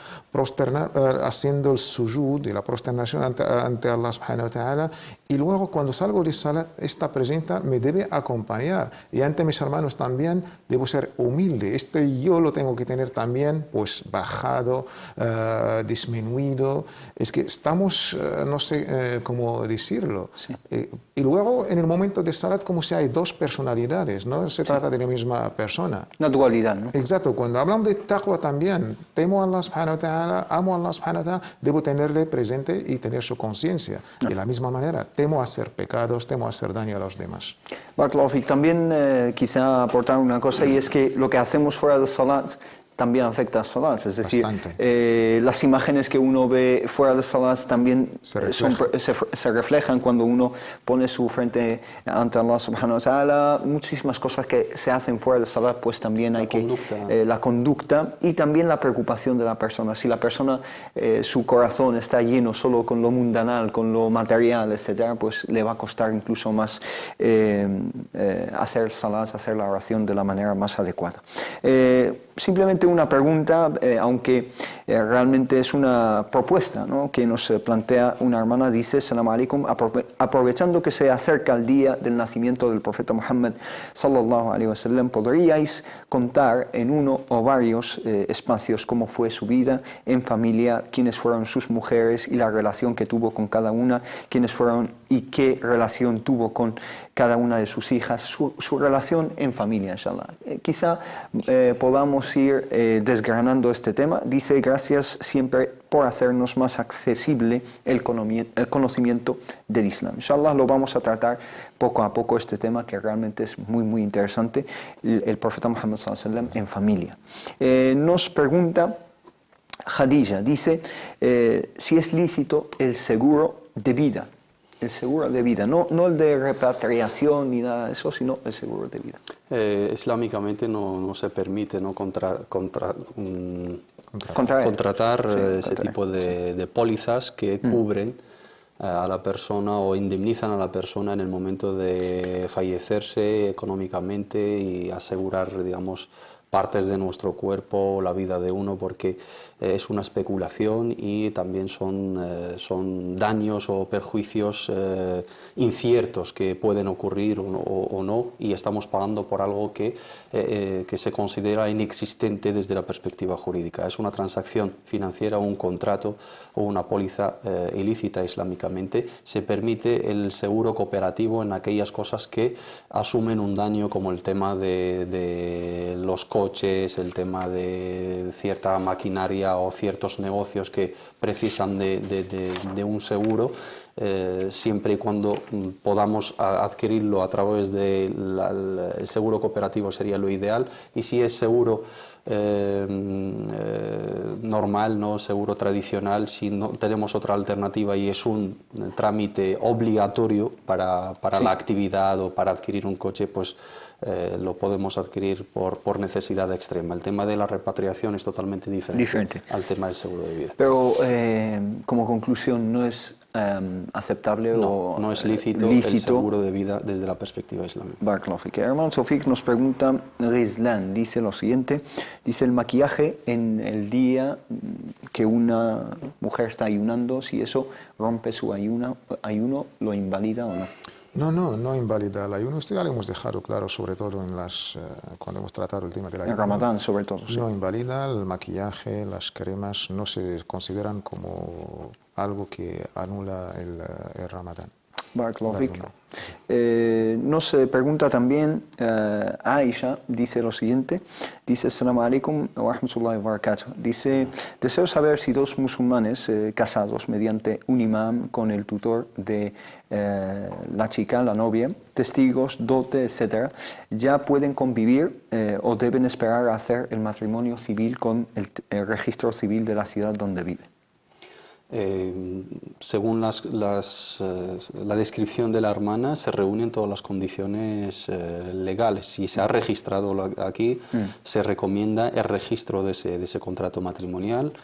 C: haciendo el sujud y la prosternación ante Allah subhanahu wa ta'ala, y luego cuando salgo de salat, esta presencia me debe acompañar. Y ante mis hermanos también debo ser humilde. Yo lo tengo que tener también pues bajado, disminuido. Es que estamos, no sé cómo decirlo. Y luego en el momento de salat como si hay dos personalidades, no se trata de la misma persona.
B: Una dualidad, ¿no?
C: Exacto. Cuando hablamos de taqwa también, temo a Allah subhanahu wa ta'ala, amo a Allah subhanahu wa ta'ala, debo tenerle presente y tener su conciencia. De la misma manera, temo hacer pecados, temo hacer daño a los demás.
B: Barakallahu fik, también quizá aportar una cosa, y es que lo que hacemos fuera de salat también afecta a salat, es decir, las imágenes que uno ve fuera de salat también se reflejan cuando uno pone su frente ante Allah subhanahu wa ta'ala. Muchísimas cosas que se hacen fuera de salat, pues también hay que la conducta y también la preocupación de la persona. Si la persona, su corazón está lleno solo con lo mundanal, con lo material, etcétera, pues le va a costar incluso más hacer salat, hacer la oración de la manera más adecuada. Simplemente una pregunta, aunque realmente es una propuesta, ¿no?, que nos plantea una hermana. Dice: Salam alaikum, aprovechando que se acerca el día del nacimiento del profeta Muhammad sallallahu alaihi wasallam, ¿podríais contar en uno o varios espacios cómo fue su vida en familia, quiénes fueron sus mujeres y la relación que tuvo con cada una, quiénes fueron y qué relación tuvo con cada una de sus hijas, su relación en familia, inshallah? Quizá podamos ir desgranando este tema. Dice: gracias siempre por hacernos más accesible el conocimiento del Islam. Inshallah lo vamos a tratar poco a poco, este tema que realmente es muy interesante, el profeta Muhammad sallallahu alaihi wasallam en familia. Nos pregunta Khadija, dice si es lícito el seguro de vida. El seguro de vida, no el de repatriación ni nada de eso, sino el seguro de vida.
D: Islámicamente no se permite, ¿no?, contratar
B: Sí,
D: ese
B: contraer.
D: tipo de pólizas que cubren a la persona o indemnizan a la persona en el momento de fallecerse económicamente y asegurar, digamos, partes de nuestro cuerpo, la vida de uno, porque es una especulación y también son daños o perjuicios inciertos que pueden ocurrir o no, y estamos pagando por algo que se considera inexistente desde la perspectiva jurídica. Es una transacción financiera, un contrato o una póliza ilícita islámicamente. Se permite el seguro cooperativo en aquellas cosas que asumen un daño, como el tema de los coches, el tema de cierta maquinaria o ciertos negocios que precisan de un seguro, siempre y cuando podamos adquirirlo a través del seguro cooperativo sería lo ideal, y si es seguro normal, no seguro tradicional, si no tenemos otra alternativa y es un trámite obligatorio para la actividad o para adquirir un coche, pues lo podemos adquirir por necesidad extrema. El tema de la repatriación es totalmente diferente al tema del seguro de vida.
B: Pero como conclusión, ¿no es aceptable o
D: no es lícito el seguro de vida desde la perspectiva islámica?
B: Barakallahu fik. Hermano Sofik nos pregunta, Rizlan dice lo siguiente, dice el maquillaje en el día que una mujer está ayunando, si eso rompe su ayuno, ¿lo invalida o no?
C: No invalida el ayuno. Esto ya lo hemos dejado claro, sobre todo cuando hemos tratado el tema del ayuno.
B: En Ramadán, sobre todo. Sí.
C: No invalida el maquillaje, las cremas, no se consideran como algo que anula el Ramadán.
B: Barakallahu fik. Nos pregunta también Aisha, dice lo siguiente, dice Assalamu alaikum wa rahmatullahi wa barakatuh. Dice, deseo saber si dos musulmanes casados mediante un imam con el tutor de la chica, la novia, testigos, dote, etc., ya pueden convivir o deben esperar a hacer el matrimonio civil con el registro civil de la ciudad donde vive.
D: Según la descripción de la hermana, se reúnen todas las condiciones legales. Si se ha registrado aquí, se recomienda el registro de ese contrato matrimonial.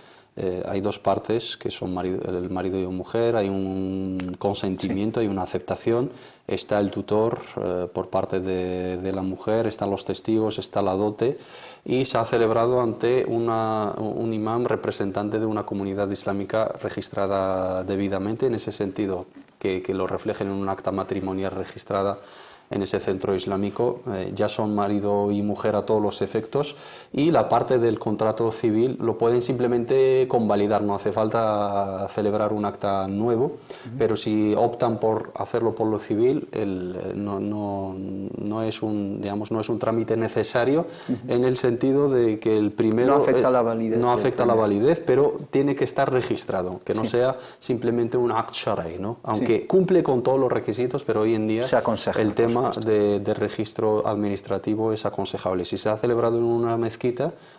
D: Hay dos partes, que son el marido y la mujer, hay un consentimiento, hay una aceptación, está el tutor por parte de la mujer, están los testigos, está la dote, y se ha celebrado ante un imam representante de una comunidad islámica registrada debidamente, en ese sentido, que lo reflejen en un acta matrimonial registrada en ese centro islámico. Ya son marido y mujer a todos los efectos, y la parte del contrato civil lo pueden simplemente convalidar, no hace falta celebrar un acta nuevo, pero si optan por hacerlo por lo civil, no es un trámite necesario, en el sentido de que el primero
B: no afecta la validez,
D: no afecta la validez, pero tiene que estar registrado, que no sea simplemente un act shar'i, ¿no? Aunque cumple con todos los requisitos, pero hoy en día el tema de registro administrativo es aconsejable. Si se ha celebrado en una mezquita,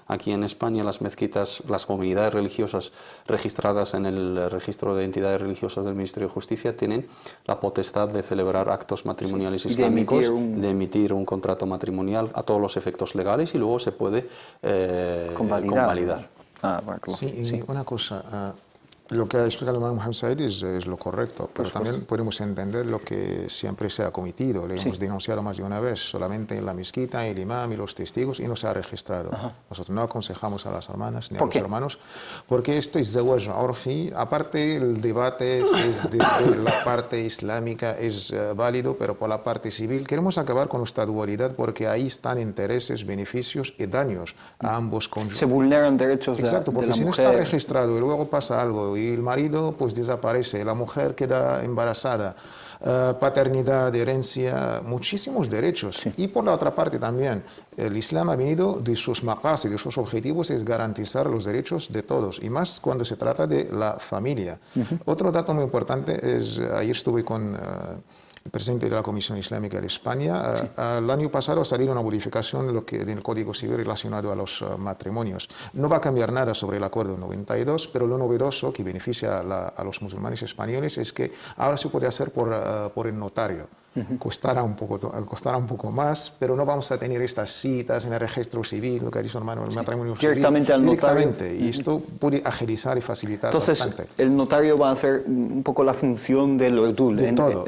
D: aquí en España las mezquitas, las comunidades religiosas registradas en el registro de entidades religiosas del Ministerio de Justicia tienen la potestad de celebrar actos matrimoniales islámicos, de emitir un contrato matrimonial a todos los efectos legales, y luego se puede convalidar.
C: Sí, una cosa. Lo que ha explicado el hermano Mohamed Said es lo correcto, pero también podemos entender lo que siempre se ha cometido. Le hemos denunciado más de una vez, solamente en la mezquita, el imam y los testigos, y no se ha registrado. Nosotros no aconsejamos a las hermanas ni a los hermanos, porque esto es zawaj urfi. Aparte, el debate es de la parte islámica es válido, pero por la parte civil queremos acabar con esta dualidad, porque ahí están intereses, beneficios y daños a ambos cónyuges.
B: Se vulneran derechos de la mujer.
C: Exacto, porque si no está registrado y luego pasa algo y el marido pues desaparece, la mujer queda embarazada, paternidad, herencia, muchísimos derechos. Y por la otra parte también, el Islam ha venido de sus maqasid, de sus objetivos es garantizar los derechos de todos, y más cuando se trata de la familia. Otro dato muy importante es, ayer estuve con el presidente de la Comisión Islámica de España. El año pasado ha salido una modificación del Código Civil relacionado a los matrimonios. No va a cambiar nada sobre el Acuerdo 92, pero lo novedoso que beneficia a los musulmanes españoles es que ahora se puede hacer por el notario. costará un poco más, pero no vamos a tener estas citas en el registro civil, lo que ha dicho hermano, el matrimonio
B: directamente
C: civil,
B: al notario.
C: directamente, y esto puede agilizar y facilitar
B: Entonces,
C: bastante.
B: el notario va a hacer un poco la función del Udul
C: De todo.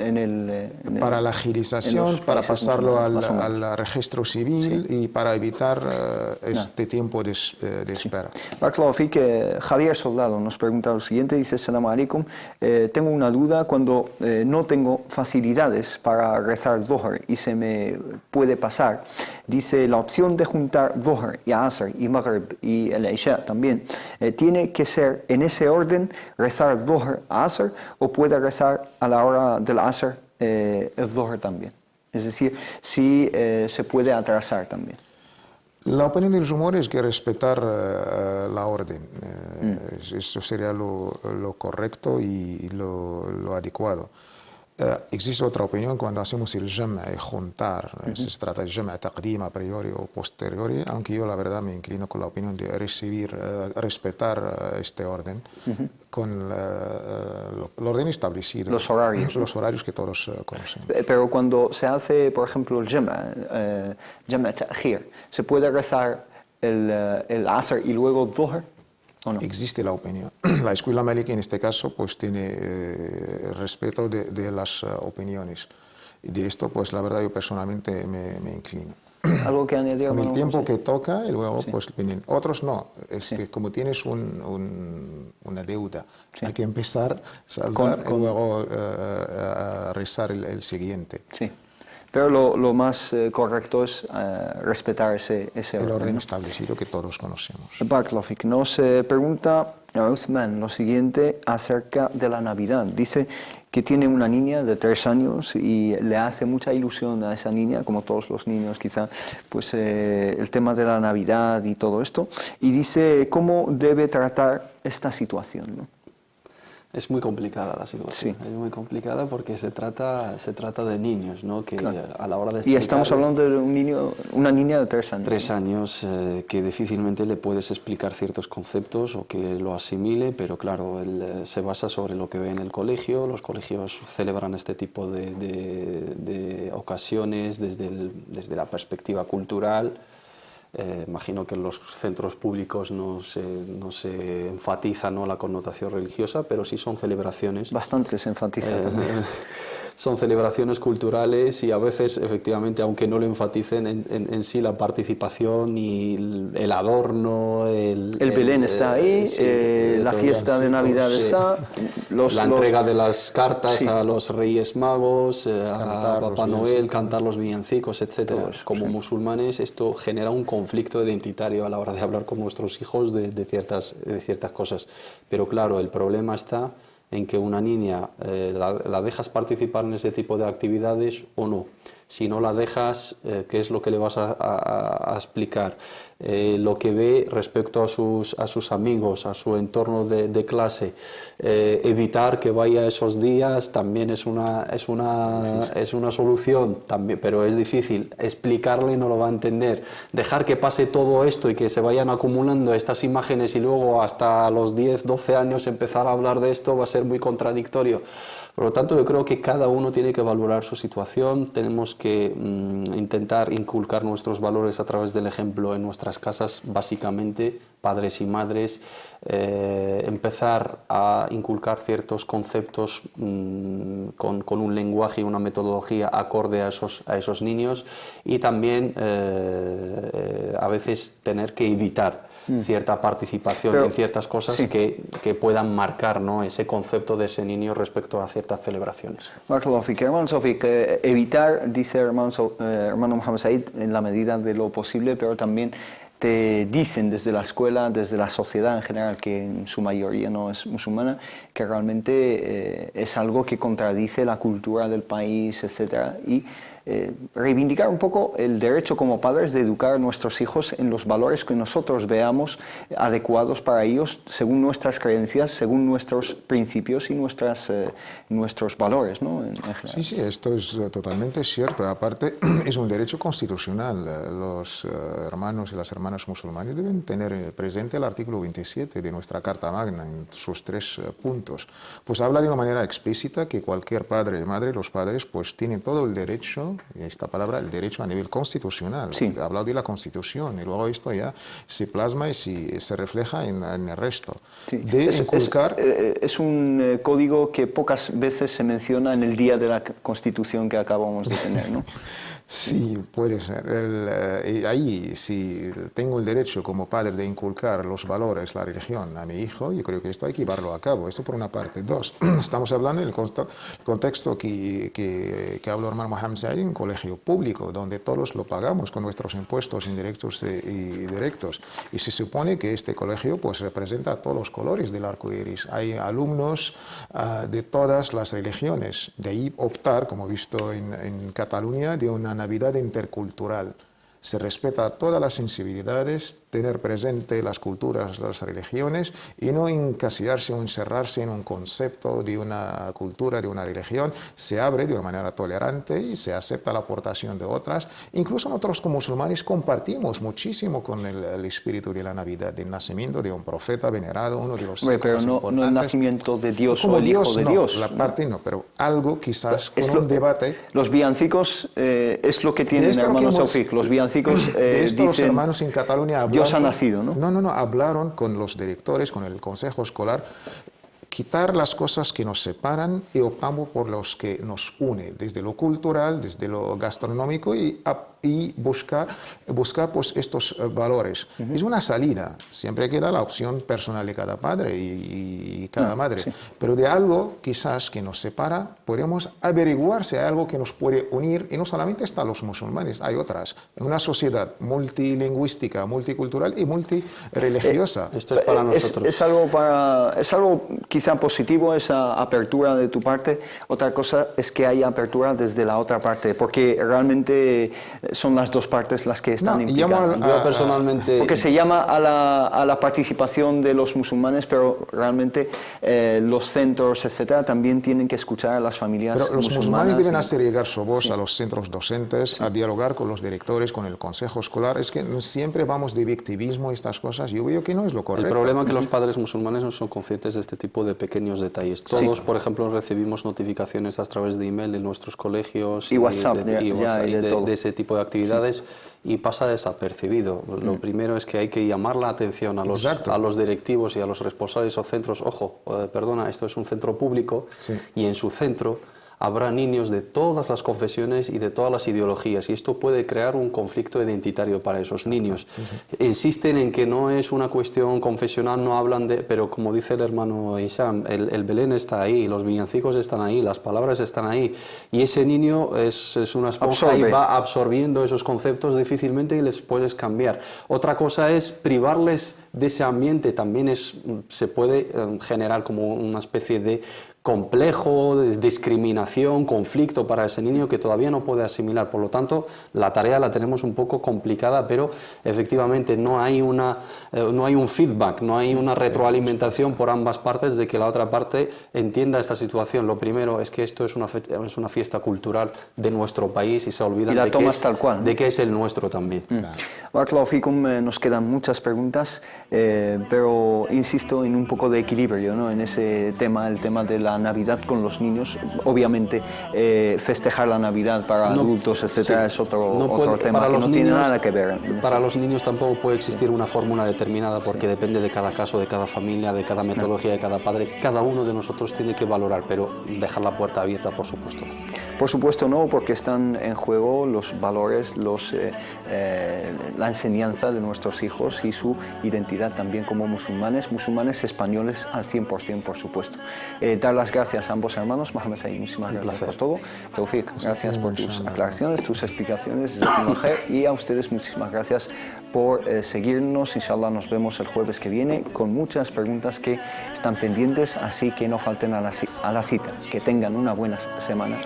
C: Para la
B: en
C: agilización,
B: los
C: para
B: países
C: pasarlo
B: musulmanes, más o menos.
C: al registro civil y para evitar este tiempo de espera.
B: Barakallahu fik, Javier Soldado nos pregunta lo siguiente, dice: Assalamu alaikum, tengo una duda cuando no tengo facilidades para rezar Dhuhr y se me puede pasar. Dice, la opción de juntar Dhuhr y Asr y Maghrib y el Isha también, ¿tiene que ser en ese orden, rezar Dhuhr, Asr, o puede rezar a la hora del Asr el Dhuhr también? Es decir, si se puede atrasar también.
C: La opinión del Jumhur es que respetar la orden. Eso sería lo correcto y lo adecuado. Existe otra opinión cuando hacemos el jam' juntar, se trata de jam' taqdim a priori o posteriori, aunque yo la verdad me inclino con la opinión de respetar este orden con el orden establecido.
B: Los horarios.
C: Los horarios que todos conocen.
B: Pero cuando se hace, por ejemplo, el jam' ta'khir, ¿se puede rezar el Asr y luego Dhuhr? ¿O no?
C: Existe la opinión. La escuela maliki en este caso pues tiene respeto de las opiniones. Y de esto pues la verdad yo personalmente me inclino.
B: ¿Algo que añadir?
C: Con el tiempo
B: José?
C: que toca y luego pues vienen. Otros no. Es que como tienes una deuda, hay que empezar a saldar y luego a rezar el siguiente.
B: Sí. Pero lo más correcto es respetar ese
C: El orden
B: ¿no?
C: establecido que todos conocemos.
B: Barakallahu fik. Nos pregunta Uthman lo siguiente acerca de la Navidad. Dice que tiene una niña de 3 años y le hace mucha ilusión a esa niña, como todos los niños quizá, pues el tema de la Navidad y todo esto. Y dice cómo debe tratar esta situación, ¿no?
D: Es muy complicada la situación,
B: Sí.
D: es muy complicada porque se trata de niños, ¿no? Que
B: Claro.
D: a la hora de
B: Y estamos
D: explicarles-
B: hablando de una niña de 3 años.
D: 3 años que difícilmente le puedes explicar ciertos conceptos o que lo asimile, pero claro, él se basa sobre lo que ve en el colegio. Los colegios celebran este tipo de ocasiones desde la perspectiva cultural. Imagino que en los centros públicos no se enfatiza, ¿no?, la connotación religiosa, pero sí son celebraciones.
B: Bastante se enfatiza también.
D: Son celebraciones culturales y a veces, efectivamente, aunque no lo enfaticen, en sí la participación y el adorno, el
B: Belén está ahí,
D: sí,
B: la
D: todo,
B: fiesta de
D: sí,
B: Navidad
D: sí.
B: está,
D: la entrega de las cartas
B: Sí.
D: a los Reyes Magos, a
C: Cantar los
D: Papá Noel,
C: villancicos.
D: cantar los villancicos, etcétera.
B: Todo eso,
D: Como
B: sí.
D: musulmanes, esto genera un conflicto identitario a la hora de hablar con nuestros hijos de ciertas cosas. Pero claro, el problema está en que una niña la dejas participar en ese tipo de actividades o no. Si no la dejas, ¿qué es lo que le vas a explicar? Lo que ve respecto a sus amigos, a su entorno de clase. Evitar que vaya esos días también es una solución, también, pero es difícil. Explicarle no lo va a entender. Dejar que pase todo esto y que se vayan acumulando estas imágenes y luego hasta los 10, 12 años empezar a hablar de esto va a ser muy contradictorio. Por lo tanto, yo creo que cada uno tiene que valorar su situación, tenemos que intentar inculcar nuestros valores a través del ejemplo en nuestras casas, básicamente, padres y madres, empezar a inculcar ciertos conceptos con un lenguaje y una metodología acorde a esos niños y también a veces tener que evitar cierta participación
B: Pero,
D: en ciertas cosas
B: sí.
D: que puedan marcar, ¿no?, ese concepto de ese niño respecto a ciertas celebraciones.
B: Barakallahu fik. Hermano Sofi, evitar, dice hermano Mohamed Said, en la medida de lo posible, pero también te dicen desde la escuela, desde la sociedad en general, que en su mayoría no es musulmana, que realmente es algo que contradice la cultura del país, etc. Y reivindicar un poco el derecho como padres de educar a nuestros hijos en los valores que nosotros veamos adecuados para ellos, según nuestras creencias, según nuestros principios y nuestros valores, ¿no?, en general.
C: Sí, sí, esto es totalmente cierto. Aparte, es un derecho constitucional. Los hermanos y las hermanas hermanos musulmanes deben tener presente el artículo 27 de nuestra Carta Magna en sus 3 puntos. Pues habla de una manera explícita que cualquier padre y madre, los padres, pues tienen todo el derecho, esta palabra, el derecho a nivel constitucional.
B: Sí.
C: Ha hablado de la Constitución y luego esto ya se plasma y se refleja en el resto.
B: Sí.
C: De inculcar...
B: Es un código que pocas veces se menciona en el día de la Constitución que acabamos de tener, ¿no?
C: Sí, puede ser. Ahí, si tengo el derecho como padre de inculcar los valores, la religión a mi hijo, yo creo que esto hay que llevarlo a cabo. Esto por una parte. 2, estamos hablando del contexto que habló hermano Mohamed Said, un colegio público, donde todos lo pagamos con nuestros impuestos indirectos y directos. Y se supone que este colegio pues representa todos los colores del arco iris. Hay alumnos de todas las religiones. De ahí optar, como he visto en Cataluña, de una Navidad intercultural. Se respeta todas las sensibilidades, tener presente las culturas, las religiones y no encasillarse o encerrarse en un concepto de una cultura, de una religión. Se abre de una manera tolerante y se acepta la aportación de otras. Incluso nosotros como musulmanes compartimos muchísimo con el espíritu de la Navidad, del nacimiento de un profeta venerado, uno de los
B: pero no el nacimiento de Dios
C: como
B: o el Hijo de
C: no,
B: Dios.
C: La parte no, pero algo quizás con un debate.
B: Los villancicos es lo que tienen, hermanos Taufik. Los villancicos
C: de esto los
B: dicen,
C: hermanos en Cataluña hablaron,
B: Dios ha nacido, ¿no?
C: No, hablaron con los directores, con el consejo escolar, quitar las cosas que nos separan y optamos por los que nos une, desde lo cultural, desde lo gastronómico y buscar pues estos valores. Es una salida, siempre queda la opción personal de cada padre y cada madre, sí. Pero de algo quizás que nos separa, podemos averiguar si hay algo que nos puede unir, y no solamente están los musulmanes, hay otras. En una sociedad multilingüística, multicultural y multireligiosa.
D: Esto es para nosotros.
B: Es algo quizá positivo, esa apertura de tu parte. Otra cosa es que hay apertura desde la otra parte, porque realmente son las dos partes las que están implicadas.
D: Yo personalmente...
B: Porque se llama a la participación de los musulmanes, pero realmente los centros, etcétera, también tienen que escuchar a las familias
C: musulmanas. Pero los musulmanes deben hacer llegar su voz
B: sí.
C: a los centros docentes, sí. A dialogar con los directores, con el consejo escolar. Es que siempre vamos de victimismo y estas cosas. Yo veo que no es lo correcto.
D: El problema es que los padres musulmanes no son conscientes de este tipo de pequeños detalles. Todos, sí. Por ejemplo, recibimos notificaciones a través de email en nuestros colegios
B: y WhatsApp,
D: de ese tipo de actividades, sí. Y pasa desapercibido. Lo primero es que hay que llamar la atención a los directivos y a los responsables o centros. Ojo, perdona, esto es un centro público, sí. Y en su centro habrá niños de todas las confesiones y de todas las ideologías, y esto puede crear un conflicto identitario para esos niños. Insisten en que no es una cuestión confesional, no hablan de... Pero como dice el hermano Hisham, el Belén está ahí, los villancicos están ahí, las palabras están ahí, y ese niño es una esponja y va absorbiendo esos conceptos difícilmente y les puedes cambiar. Otra cosa es privarles de ese ambiente, también se puede generar como una especie de complejo, de discriminación, conflicto para ese niño que todavía no puede asimilar. Por lo tanto, la tarea la tenemos un poco complicada, pero efectivamente no hay un feedback, no hay una retroalimentación por ambas partes de que la otra parte entienda esta situación. Lo primero es que esto es una fiesta cultural de nuestro país y se olvidan de que es el nuestro también.
B: Barakallahu fikum, nos quedan muchas preguntas, pero insisto en un poco de equilibrio, ¿no? En ese tema, el tema de la Navidad con los niños. Obviamente festejar la Navidad para adultos, etcétera, sí. Es otro tema que no tiene nada que ver.
D: Para los niños tampoco puede existir una fórmula determinada, porque sí. Depende de cada caso, de cada familia, de cada metodología, de cada padre. Cada uno de nosotros tiene que valorar, pero dejar la puerta abierta, por supuesto.
B: Por supuesto no, porque están en juego los valores, la enseñanza de nuestros hijos y su identidad también como musulmanes españoles al 100%, por supuesto. Dar las gracias a ambos hermanos. Mohamed Said, muchísimas gracias por todo. Taufik, gracias por tus aclaraciones, tus explicaciones, y a ustedes muchísimas gracias por seguirnos. Inshallah nos vemos el jueves que viene con muchas preguntas que están pendientes, así que no falten a la cita. Que tengan una buena semana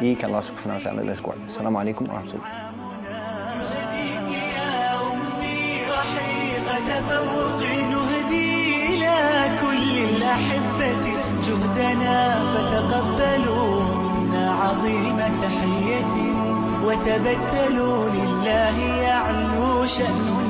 B: y que Allah subhanahu wa ta'ala les guarde. Assalamu alaikum wa rahmatullah.
A: جهدنا فتقبلوا منا عظيم تحية وتبتلوا لله يعلو شأننا.